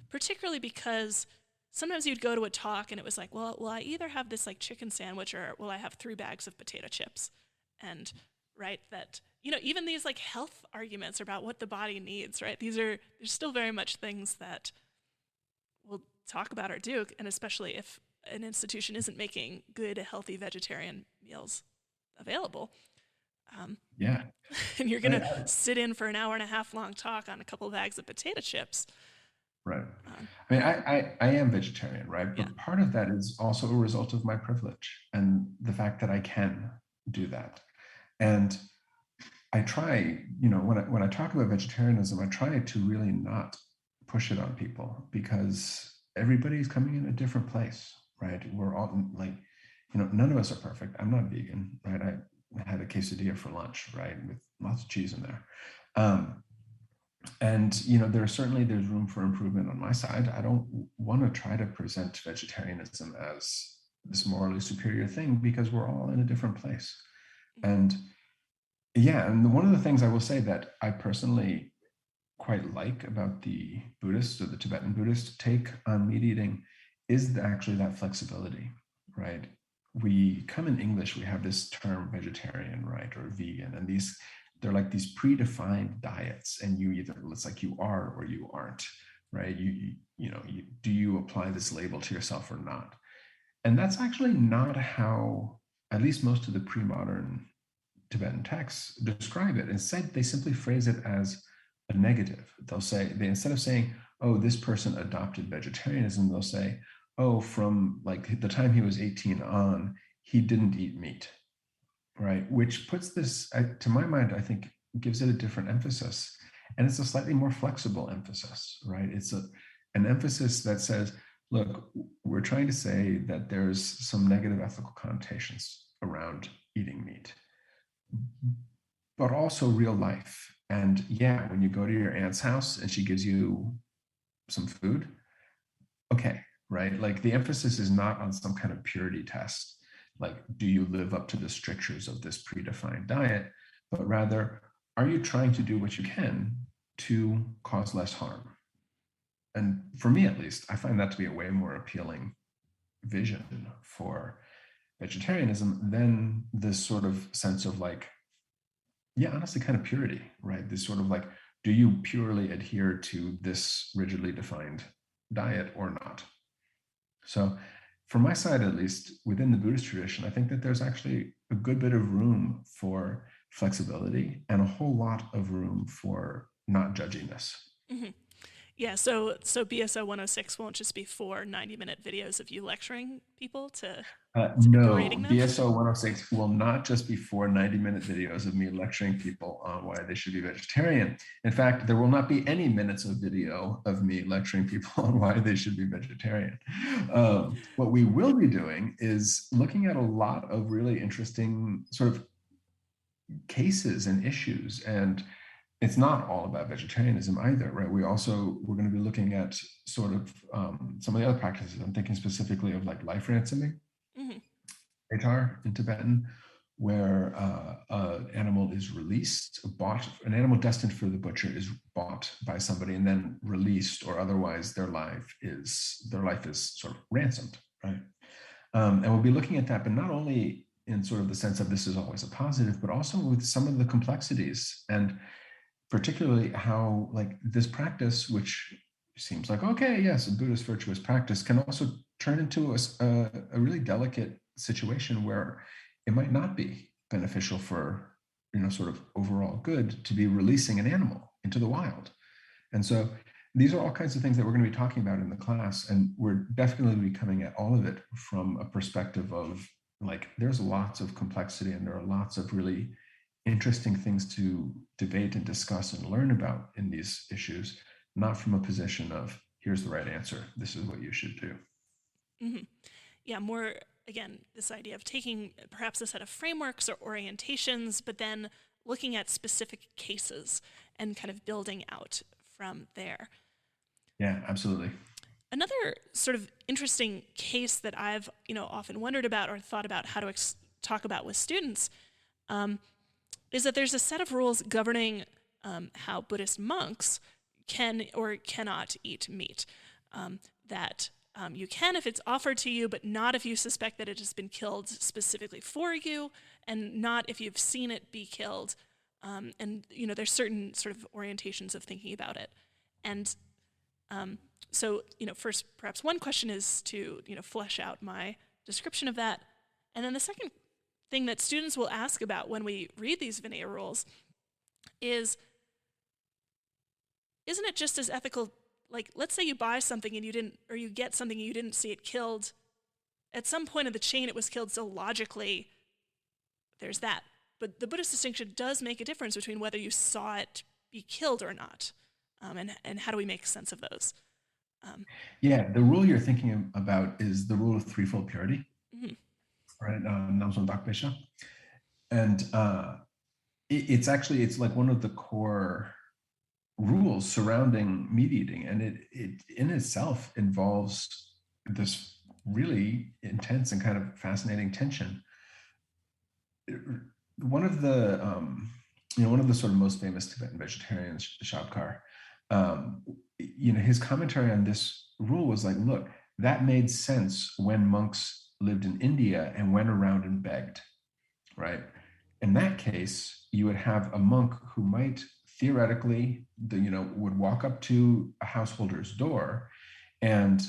particularly because sometimes you'd go to a talk and it was like, well, will I either have this like chicken sandwich or will I have 3 bags of potato chips? And right, that, even these like health arguments about what the body needs, right? There's still very much things that we'll talk about or do, and especially if an institution isn't making good, healthy vegetarian meals available. Yeah. And you're going to sit in for an hour and a half long talk on a couple of bags of potato chips. Right. I am vegetarian, right? But Yeah. part of that is also a result of my privilege and the fact that I can do that. And I try, when I talk about vegetarianism, I try to really not push it on people, because everybody's coming in a different place, right? We're all like, none of us are perfect. I'm not vegan, right? I had a quesadilla for lunch, right, with lots of cheese in there. And there's room for improvement on my side. I don't want to try to present vegetarianism as this morally superior thing, because we're all in a different place. And and one of the things I will say that I personally quite like about the Buddhist or the Tibetan Buddhist take on meat eating is actually that flexibility, right? We come in English, we have this term vegetarian, right, or vegan, and they're like these predefined diets, and it's like you are or you aren't, right? Do you apply this label to yourself or not? And that's actually not how, at least most of the pre-modern Tibetan texts describe it. Instead, they simply phrase it as a negative. Instead of saying, oh, this person adopted vegetarianism, they'll say, oh, from like the time he was 18 on, he didn't eat meat, right? Which puts this, to my mind, I think gives it a different emphasis. And it's a slightly more flexible emphasis, right? It's an emphasis that says, look, we're trying to say that there's some negative ethical connotations around eating meat, but also real life. And when you go to your aunt's house and she gives you some food, okay, right? Like the emphasis is not on some kind of purity test, like, do you live up to the strictures of this predefined diet, but rather, are you trying to do what you can to cause less harm? And for me, at least, I find that to be a way more appealing vision for vegetarianism than this sort of sense of like, honestly, kind of purity, right? This sort of like, do you purely adhere to this rigidly defined diet or not? So from my side, at least within the Buddhist tradition, I think that there's actually a good bit of room for flexibility and a whole lot of room for not judginess. Mm-hmm. Yeah, so BSO 106 won't just be 4 90-minute videos of you lecturing people to No, berating them? BSO 106 will not just be 90-minute videos of me lecturing people on why they should be vegetarian. In fact, there will not be any minutes of video of me lecturing people on why they should be vegetarian. What we will be doing is looking at a lot of really interesting sort of cases and issues. And it's not all about vegetarianism either, right? We're going to be looking at sort of some of the other practices. I'm thinking specifically of like life ransoming, in Tibetan, where an animal is an animal destined for the butcher is bought by somebody and then released, or otherwise their life is sort of ransomed, right? And we'll be looking at that, but not only in sort of the sense of this is always a positive, but also with some of the complexities, and particularly how like this practice, which seems like, okay, yes, a Buddhist virtuous practice, can also turn into a really delicate situation where it might not be beneficial for, sort of overall good to be releasing an animal into the wild. And so these are all kinds of things that we're going to be talking about in the class, and we're definitely be coming at all of it from a perspective of like, there's lots of complexity and there are lots of really interesting things to debate and discuss and learn about in these issues, not from a position of here's the right answer, this is what you should do. Mm-hmm. Yeah, more, again, this idea of taking perhaps a set of frameworks or orientations, but then looking at specific cases and kind of building out from there. Yeah, absolutely. Another sort of interesting case that I've, often wondered about or thought about how to talk about with students is that there's a set of rules governing how Buddhist monks can or cannot eat meat. That you can if it's offered to you, but not if you suspect that it has been killed specifically for you, and not if you've seen it be killed. And there's certain sort of orientations of thinking about it. And so, first, perhaps one question is to, flesh out my description of that. And then the second thing that students will ask about when we read these Vinaya rules is, isn't it just as ethical, like, let's say you buy something and you get something and you didn't see it killed. At some point of the chain it was killed, so logically there's that. But the Buddhist distinction does make a difference between whether you saw it be killed or not. And how do we make sense of those? Yeah, the rule you're thinking about is the rule of threefold purity, right? Namson Dakpesha. And it's like one of the core rules surrounding meat eating. And it in itself involves this really intense and kind of fascinating tension. One of the sort of most famous Tibetan vegetarians, Shabkar, his commentary on this rule was like, look, that made sense when monks lived in India and went around and begged, right? In that case, you would have a monk who might theoretically, would walk up to a householder's door, and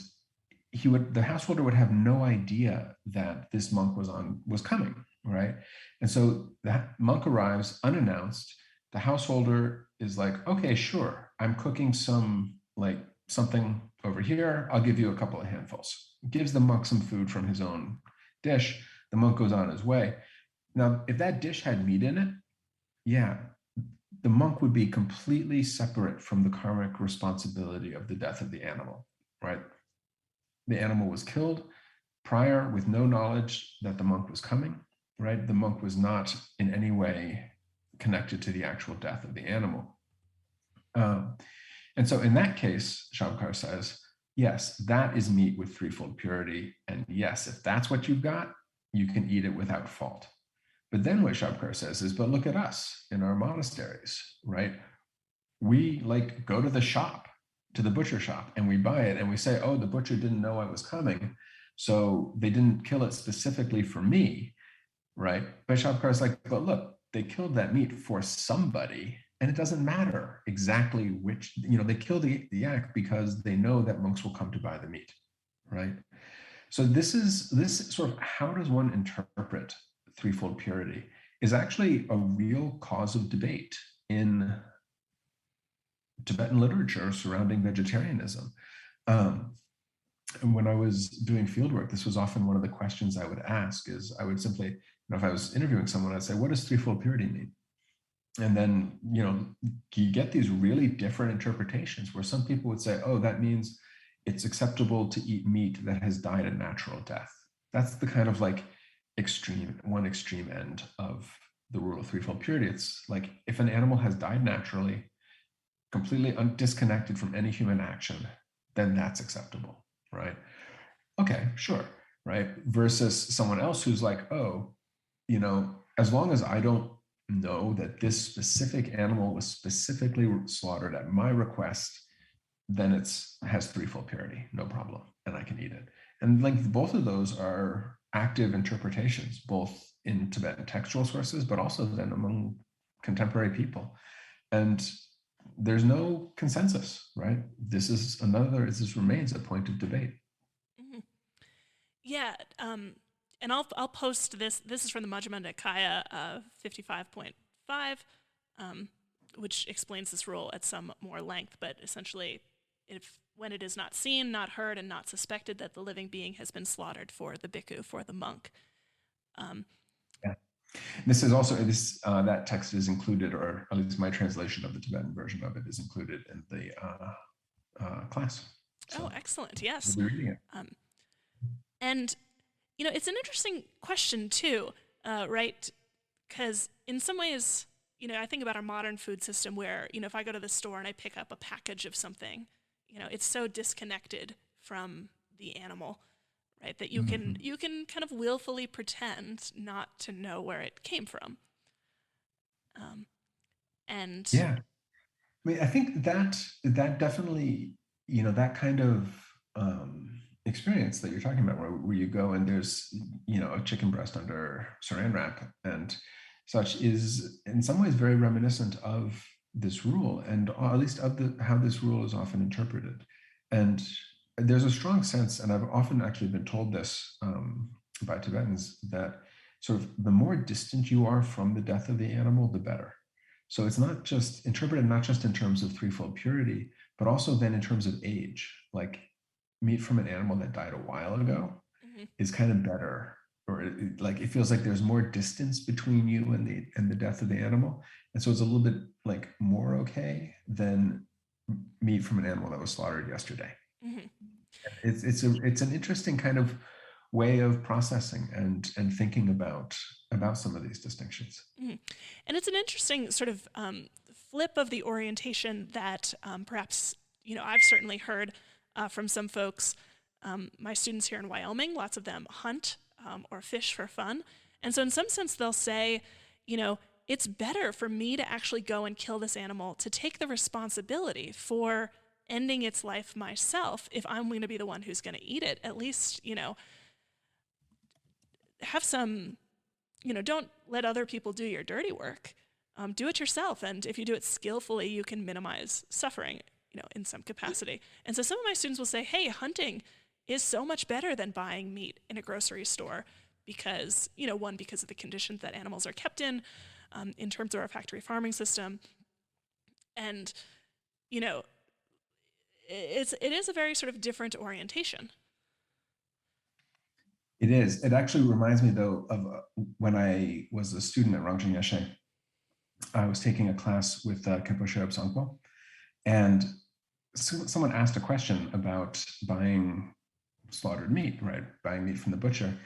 the householder would have no idea that this monk was coming, right? And so that monk arrives unannounced. The householder is like, okay, sure, I'm cooking something over here. I'll give you a couple of handfuls. Gives the monk some food from his own dish. The monk goes on his way. Now, if that dish had meat in it, yeah, the monk would be completely separate from the karmic responsibility of the death of the animal, right? The animal was killed prior with no knowledge that the monk was coming, right? The monk was not in any way connected to the actual death of the animal. And so in that case, Shabkar says, yes, that is meat with threefold purity. And yes, if that's what you've got, you can eat it without fault. But then what Shabkar says is, but look at us in our monasteries, right? We go to the shop, to the butcher shop, and we buy it and we say, oh, the butcher didn't know I was coming, so they didn't kill it specifically for me, right? But Shabkar is like, but look, they killed that meat for somebody, and it doesn't matter exactly which, they kill the yak because they know that monks will come to buy the meat, right? So this sort of, how does one interpret threefold purity, is actually a real cause of debate in Tibetan literature surrounding vegetarianism. And when I was doing fieldwork, this was often one of the questions I would ask. Is I would simply, if I was interviewing someone, I'd say, what does threefold purity mean? And then, you get these really different interpretations where some people would say, oh, that means it's acceptable to eat meat that has died a natural death. That's the kind of like one extreme end of the rule of threefold purity. It's like if an animal has died naturally, completely disconnected from any human action, then that's acceptable, right? Okay, sure, right? Versus someone else who's like, oh, as long as I don't know that this specific animal was specifically slaughtered at my request, then it has threefold purity, no problem, and I can eat it. And like both of those are active interpretations, both in Tibetan textual sources, but also then among contemporary people. And there's no consensus, right? This remains a point of debate. Mm-hmm. Yeah, and I'll post this. This is from the Majjhima Nikaya 55.5, which explains this rule at some more length. But essentially, when it is not seen, not heard, and not suspected that the living being has been slaughtered for the bhikkhu, for the monk. Yeah. This is also that text is included, or at least my translation of the Tibetan version of it is included in the class. So excellent! Yes. We'll be reading it. And it's an interesting question too, right? Because in some ways, I think about our modern food system where, if I go to the store and I pick up a package of something, it's so disconnected from the animal, right? That you can kind of willfully pretend not to know where it came from. And yeah, I mean, I think that definitely, that kind of experience that you're talking about, where you go and there's, a chicken breast under saran wrap and such, is in some ways very reminiscent of this rule, and at least of how this rule is often interpreted. And there's a strong sense, and I've often actually been told this by Tibetans, that sort of the more distant you are from the death of the animal, the better. So it's not just interpreted, not just in terms of threefold purity, but also then in terms of age. Like meat from an animal that died a while ago is kind of better, or it feels like there's more distance between you and the death of the animal, and so it's a little bit like more okay than meat from an animal that was slaughtered yesterday. Mm-hmm. It's an interesting kind of way of processing and thinking about some of these distinctions. Mm-hmm. And it's an interesting sort of flip of the orientation that perhaps I've certainly heard from some folks. My students here in Wyoming, lots of them hunt or fish for fun. And so in some sense, they'll say, it's better for me to actually go and kill this animal, to take the responsibility for ending its life myself if I'm going to be the one who's going to eat it. At least, have some, don't let other people do your dirty work. Do it yourself. And if you do it skillfully, you can minimize suffering, in some capacity. And so some of my students will say, hey, hunting is so much better than buying meat in a grocery store because, because of the conditions that animals are kept in terms of our factory farming system. And, it is a very sort of different orientation. It is. It actually reminds me, though, of when I was a student at Rangjung Yeshe. I was taking a class with Khenpo Sherab Sangpo, and someone asked a question about buying slaughtered meat, right? Buying meat from the butcher,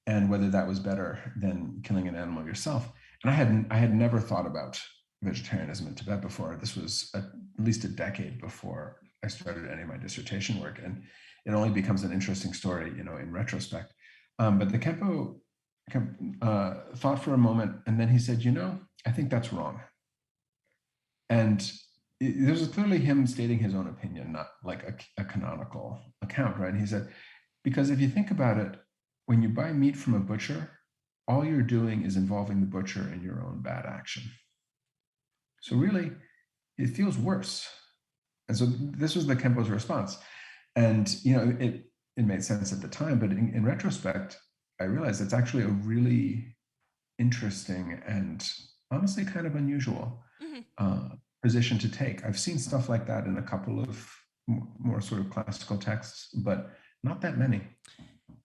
and whether that was better than killing an animal yourself. And I had never thought about vegetarianism in Tibet before. This was at least a decade before I started any of my dissertation work, and it only becomes an interesting story, in retrospect. But the Khenpo thought for a moment, and then he said, I think that's wrong. And this was clearly him stating his own opinion, not like a canonical account, right? And he said, because if you think about it, when you buy meat from a butcher, all you're doing is involving the butcher in your own bad action. So really, it feels worse. And so this was the Khenpo's response. And, it made sense at the time, but in retrospect, I realized it's actually a really interesting and honestly kind of unusual position to take. I've seen stuff like that in a couple of more sort of classical texts, but not that many.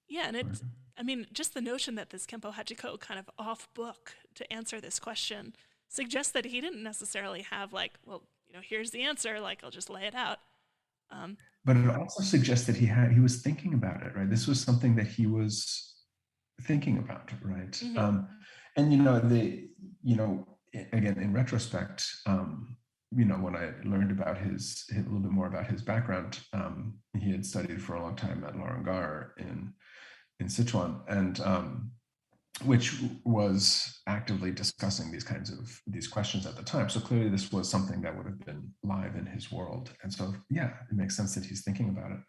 Yeah, and it's, I mean, just the notion that this Khenpo Hachiko kind of off book to answer this question suggests that he didn't necessarily have like, well, here's the answer, like I'll just lay it out. But it also suggests that he was thinking about it, right? This was something that he was thinking about, right? Mm-hmm. And again, in retrospect, when I learned about a little bit more about his background, he had studied for a long time at Lorangar in Sichuan, and which was actively discussing these questions at the time. So clearly this was something that would have been live in his world. And so, yeah, it makes sense that he's thinking about it.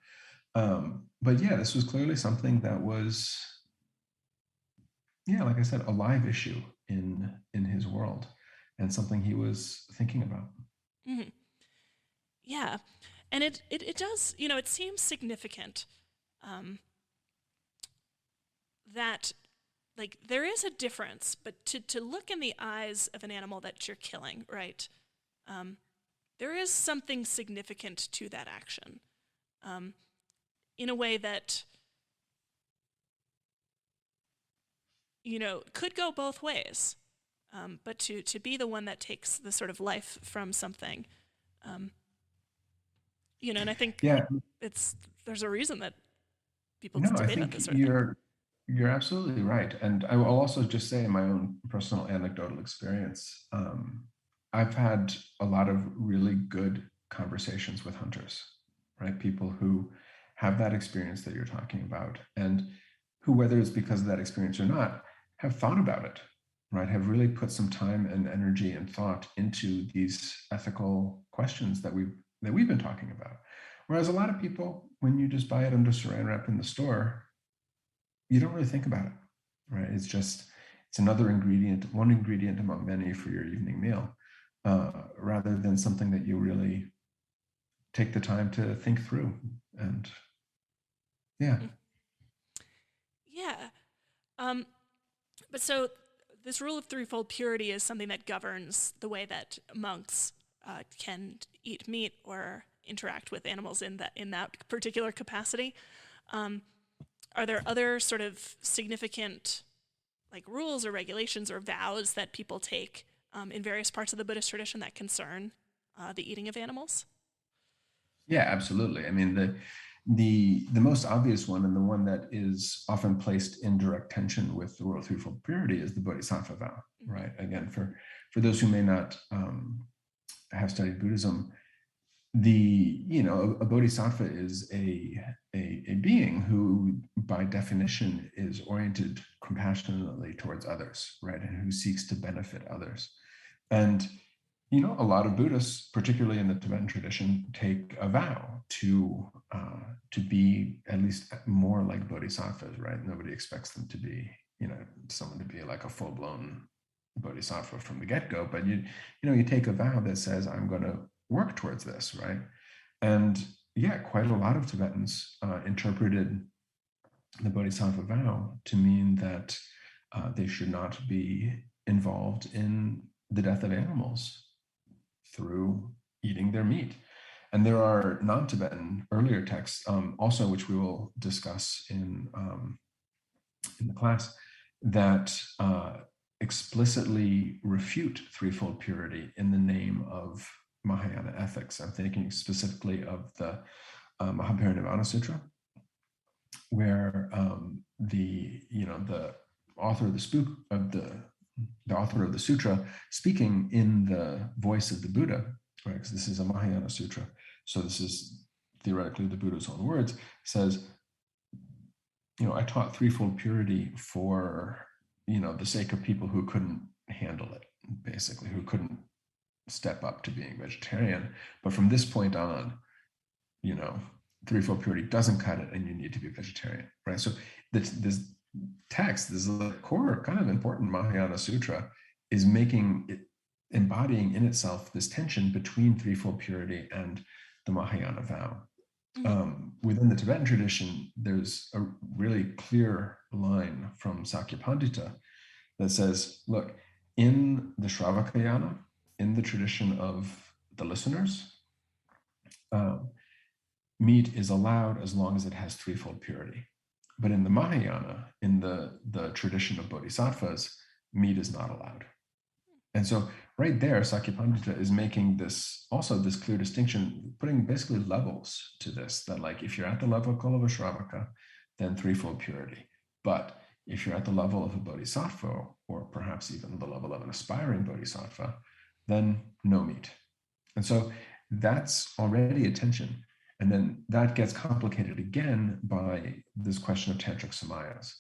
But yeah, this was clearly something that was, yeah, like I said, a live issue in his world and something he was thinking about. Mm-hmm. Yeah. And it does, it seems significant that like there is a difference, but to look in the eyes of an animal that you're killing, right? There is something significant to that action, in a way that could go both ways. But to be the one that takes the sort of life from something, and I think there's a reason that people No, I debate about think this sort of thing. you're absolutely right. And I will also just say in my own personal anecdotal experience, I've had a lot of really good conversations with hunters, right? People who have that experience that you're talking about, and who, whether it's because of that experience or not, have thought about it, right? Have really put some time and energy and thought into these ethical questions that we've been talking about. Whereas a lot of people, when you just buy it under saran wrap in the store, you don't really think about it, right? It's another ingredient, one ingredient among many for your evening meal, rather than something that you really take the time to think through. And yeah. Yeah. But so this rule of threefold purity is something that governs the way that monks can eat meat or interact with animals in that particular capacity. Are there other sort of significant like rules or regulations or vows that people take in various parts of the Buddhist tradition that concern the eating of animals? Yeah, absolutely. I mean, the most obvious one, and the one that is often placed in direct tension with the rule of threefold purity, is the Bodhisattva vow, Mm-hmm. right? Again, for those who may not have studied Buddhism, a bodhisattva is a being who by definition is oriented compassionately towards others, right? And who seeks to benefit others. And a lot of Buddhists, particularly in the Tibetan tradition, take a vow to be at least more like bodhisattvas, right? Nobody expects them to be, someone to be like a full-blown bodhisattva from the get-go, but you take a vow that says, I'm going to work towards this, right? And yeah, quite a lot of Tibetans interpreted the bodhisattva vow to mean that they should not be involved in the death of animals through eating their meat. And there are non-Tibetan earlier texts, also, which we will discuss in the class, that explicitly refute threefold purity in the name of Mahayana ethics. I'm thinking specifically of the Mahaparinirvana Sutra, where the author of the sutra, speaking in the voice of the Buddha, right? Because this is a Mahayana Sutra, so this is theoretically the Buddha's own words, says, I taught threefold purity for the sake of people who couldn't handle it, basically, who couldn't step up to being vegetarian. But from this point on, threefold purity doesn't cut it, and you need to be vegetarian, right? So this text, this is the core kind of important Mahayana Sutra, is embodying in itself this tension between threefold purity and the Mahayana vow. Mm-hmm. Within the Tibetan tradition, there's a really clear line from Sakya Pandita that says, look, in the Shravakayana, in the tradition of the listeners, meat is allowed as long as it has threefold purity. But in the Mahayana, in the tradition of bodhisattvas, meat is not allowed. And so right there, Sakyapandita is making this clear distinction, putting basically levels to this, that like if you're at the level of Kalavashravaka, then threefold purity. But if you're at the level of a bodhisattva, or perhaps even the level of an aspiring bodhisattva, then no meat. And so that's already a tension. And then that gets complicated again by this question of tantric samayas.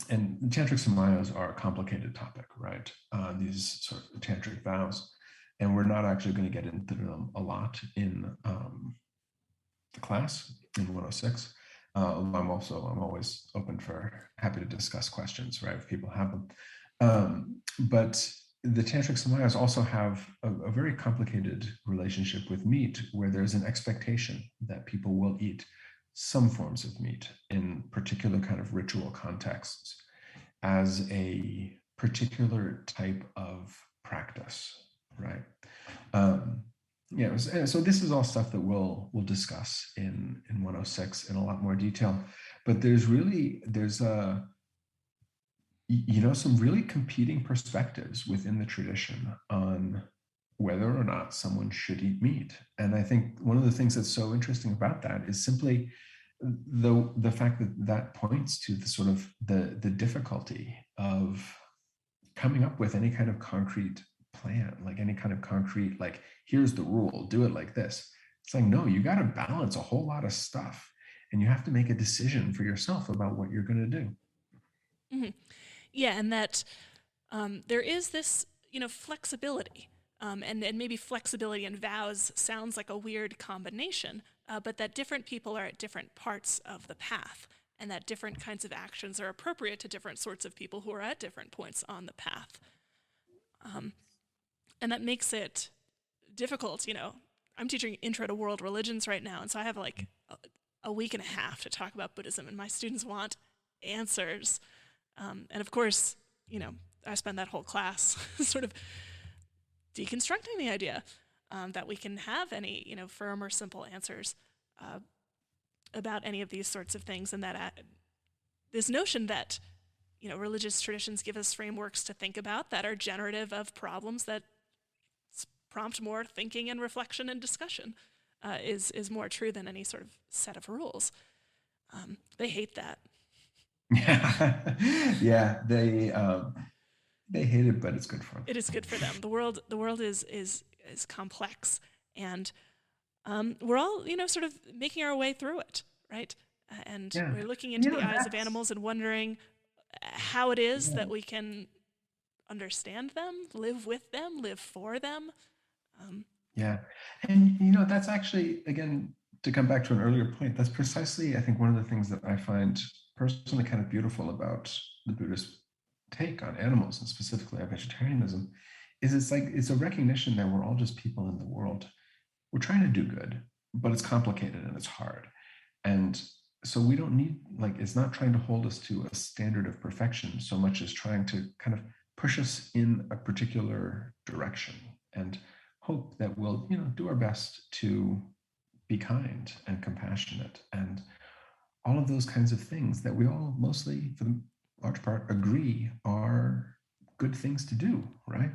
And tantric samayas are a complicated topic, right? These sort of tantric vows. And we're not actually going to get into them a lot in the class in 106. I'm always happy to discuss questions, right, if people have them. But the tantric samayas also have a very complicated relationship with meat, where there's an expectation that people will eat some forms of meat in particular kind of ritual contexts as a particular type of practice, right? So this is all stuff that we'll discuss in 106 in a lot more detail. But there's some really competing perspectives within the tradition on whether or not someone should eat meat. And I think one of the things that's so interesting about that is simply the fact that points to the sort of the difficulty of coming up with any kind of concrete plan, like any kind of concrete, like, here's the rule, do it like this. It's like, no, you got to balance a whole lot of stuff, and you have to make a decision for yourself about what you're going to do. Mm-hmm. Yeah, and that there is this, flexibility, and maybe flexibility and vows sounds like a weird combination, but that different people are at different parts of the path, and that different kinds of actions are appropriate to different sorts of people who are at different points on the path. And that makes it difficult. I'm teaching Intro to World Religions right now, and so I have like a week and a half to talk about Buddhism, and my students want answers. And of course, I spend that whole class sort of deconstructing the idea that we can have any, firm or simple answers about any of these sorts of things, and that this notion that, religious traditions give us frameworks to think about that are generative of problems that prompt more thinking and reflection and discussion is more true than any sort of set of rules. They hate that. Yeah, they hate it, but it's good for them. It is good for them. The world is complex, and we're all sort of making our way through it, right? And we're looking into the eyes of animals and wondering how it is that we can understand them, live with them, live for them. And that's actually, again, to come back to an earlier point, that's precisely, I think, one of the things that I find personally kind of beautiful about the Buddhist take on animals, and specifically on vegetarianism, is it's a recognition that we're all just people in the world. We're trying to do good, but it's complicated and it's hard. And so we don't need, it's not trying to hold us to a standard of perfection so much as trying to kind of push us in a particular direction, and hope that we'll, do our best to be kind and compassionate and all of those kinds of things that we all mostly, for the large part, agree are good things to do, right?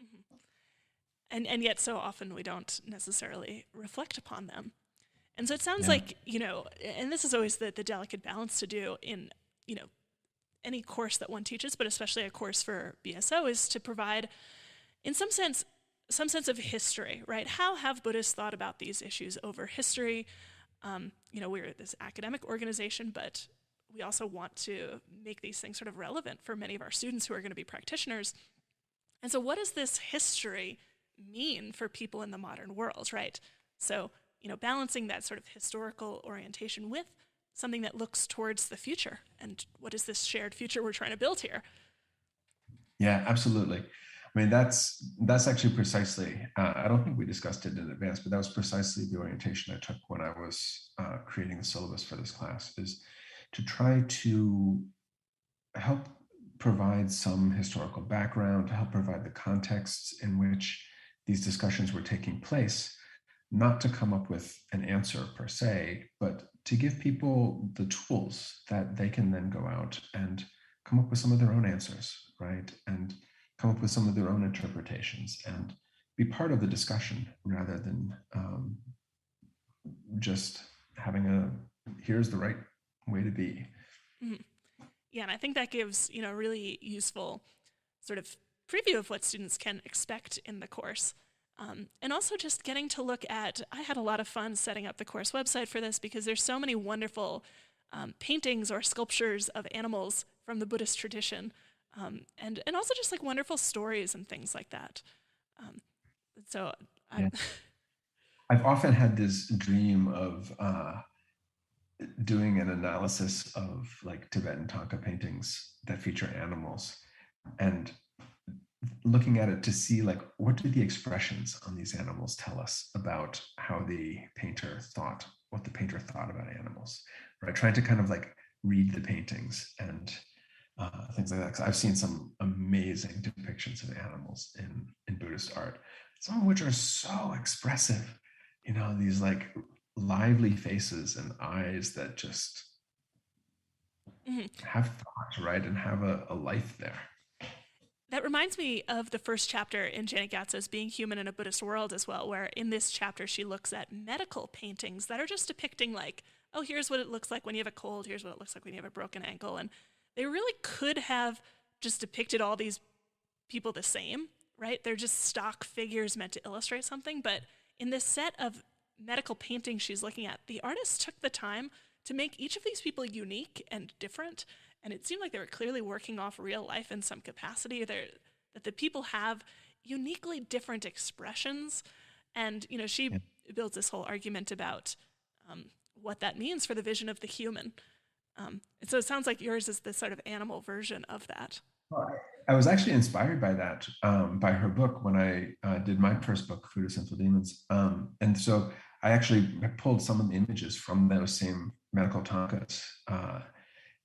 Mm-hmm. And yet so often we don't necessarily reflect upon them. And so it sounds like, and this is always the delicate balance to do in, any course that one teaches, but especially a course for BSO, is to provide, in some sense of history, right? How have Buddhists thought about these issues over history? We're this academic organization, but we also want to make these things sort of relevant for many of our students who are going to be practitioners. And so what does this history mean for people in the modern world, right? So, balancing that sort of historical orientation with something that looks towards the future. And what is this shared future we're trying to build here? Yeah, absolutely. I mean, that's actually precisely, I don't think we discussed it in advance, but that was precisely the orientation I took when I was creating the syllabus for this class, is to try to help provide some historical background, to help provide the contexts in which these discussions were taking place, not to come up with an answer per se, but to give people the tools that they can then go out and come up with some of their own answers, right? And come up with some of their own interpretations and be part of the discussion rather than just having here's the right way to be. Mhm. Yeah, and I think that gives, a really useful sort of preview of what students can expect in the course. And also just getting to look at, I had a lot of fun setting up the course website for this because there's so many wonderful paintings or sculptures of animals from the Buddhist tradition, and also just like wonderful stories and things like that. So Yeah. I've often had this dream of doing an analysis of like Tibetan Thangka paintings that feature animals and looking at it to see like what do the expressions on these animals tell us about how what the painter thought about animals, right? Trying to kind of like read the paintings and things like that. 'Cause I've seen some amazing depictions of animals in Buddhist art, some of which are so expressive, these like lively faces and eyes that just have thought, right? And have a life there. That reminds me of the first chapter in Janet Gatso's Being Human in a Buddhist World as well, where in this chapter she looks at medical paintings that are just depicting like, oh, here's what it looks like when you have a cold, here's what it looks like when you have a broken ankle. And they really could have just depicted all these people the same, right? They're just stock figures meant to illustrate something. But in this set of medical paintings she's looking at, the artist took the time to make each of these people unique and different. And it seemed like they were clearly working off real life in some capacity, that the people have uniquely different expressions. And, she builds this whole argument about what that means for the vision of the human. And so it sounds like yours is this sort of animal version of that. Well, I was actually inspired by that, by her book when I did my first book, Food of Sinful Demons. And so I actually pulled some of the images from those same medical tankas.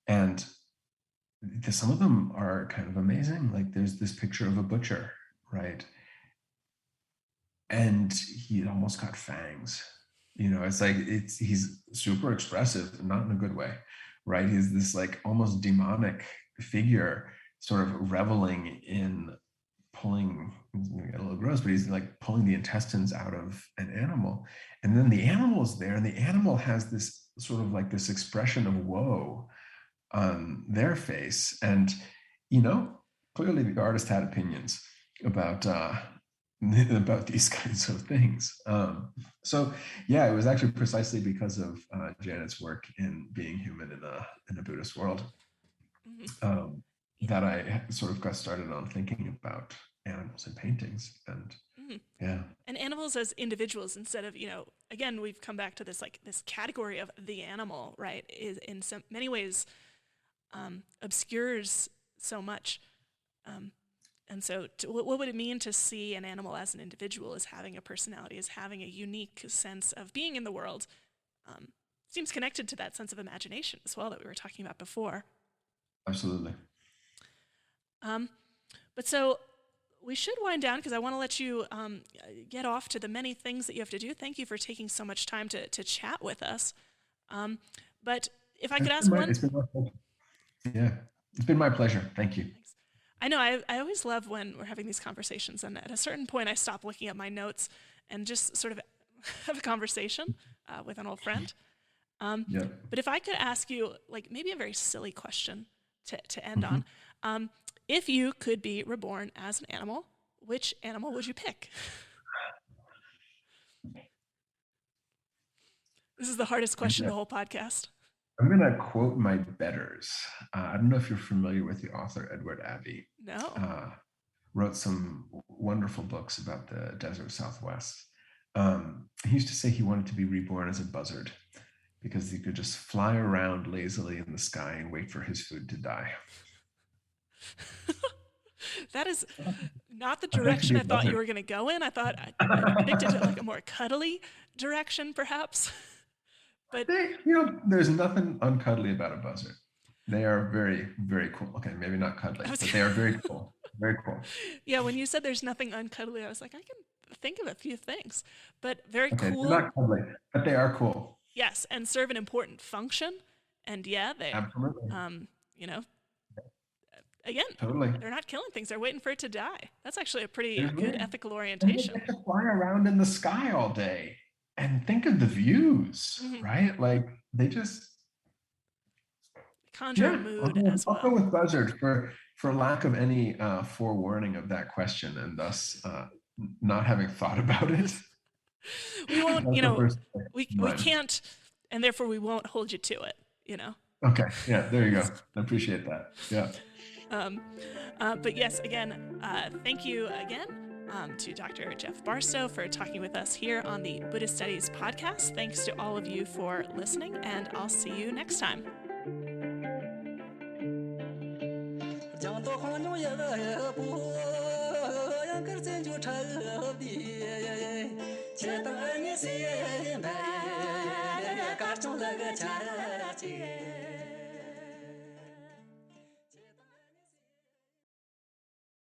And some of them are kind of amazing. Like there's this picture of a butcher, right? And he almost got fangs. It's like he's super expressive, not in a good way, right? He's this like almost demonic figure, sort of reveling in pulling, it's gonna get a little gross, but he's like pulling the intestines out of an animal. And then the animal is there, and the animal has this sort of like this expression of woe on their face. And, clearly the artist had opinions about these kinds of things. So yeah, it was actually precisely because of Janet's work in Being Human in a Buddhist World that I sort of got started on thinking about animals in paintings. And yeah. And animals as individuals instead of, again, we've come back to this category of the animal, right? Is in many ways obscures so much. And so what would it mean to see an animal as an individual, as having a personality, as having a unique sense of being in the world? Seems connected to that sense of imagination as well that we were talking about before. Absolutely. But so we should wind down because I want to let you get off to the many things that you have to do. Thank you for taking so much time to chat with us. But if I could ask one... It's been my pleasure. Thank you. Thanks. I know I always love when we're having these conversations, and at a certain point I stop looking at my notes and just sort of have a conversation with an old friend. But if I could ask you maybe a very silly question to end on, if you could be reborn as an animal, which animal would you pick? This is the hardest question of the whole podcast. I'm going to quote my betters. I don't know if you're familiar with the author Edward Abbey. No. Wrote some wonderful books about the desert Southwest. He used to say he wanted to be reborn as a buzzard because he could just fly around lazily in the sky and wait for his food to die. That is not the direction I thought you were going to go in. I thought I predicted a more cuddly direction, perhaps. But there's nothing uncuddly about a buzzard. They are very, very cool. Okay, maybe not cuddly, but they are very cool. Very cool. Yeah, when you said there's nothing uncuddly, I was like, I can think of a few things, but very Okay, cool. they're not cuddly, but they are cool. Yes, and serve an important function. And yeah, they, Absolutely. you know, again, Totally. they're not killing things. They're waiting for it to die. That's actually a pretty They're good really- ethical And they orientation. get to fly around in the sky all day and think of the views, right? Like they just Conjure a mood as well. I'll go with buzzard for lack of any forewarning of that question, and thus not having thought about it. We won't, That's you the know, first we one. can't, and therefore we won't hold you to it, you know. Okay, yeah, there you go. I appreciate that. Yeah. But yes, again, thank you again to Dr. Geoff Barstow for talking with us here on the Buddhist Studies podcast. Thanks to all of you for listening, and I'll see you next time. 江多黄牛也不养个真就彻底，且等你心白。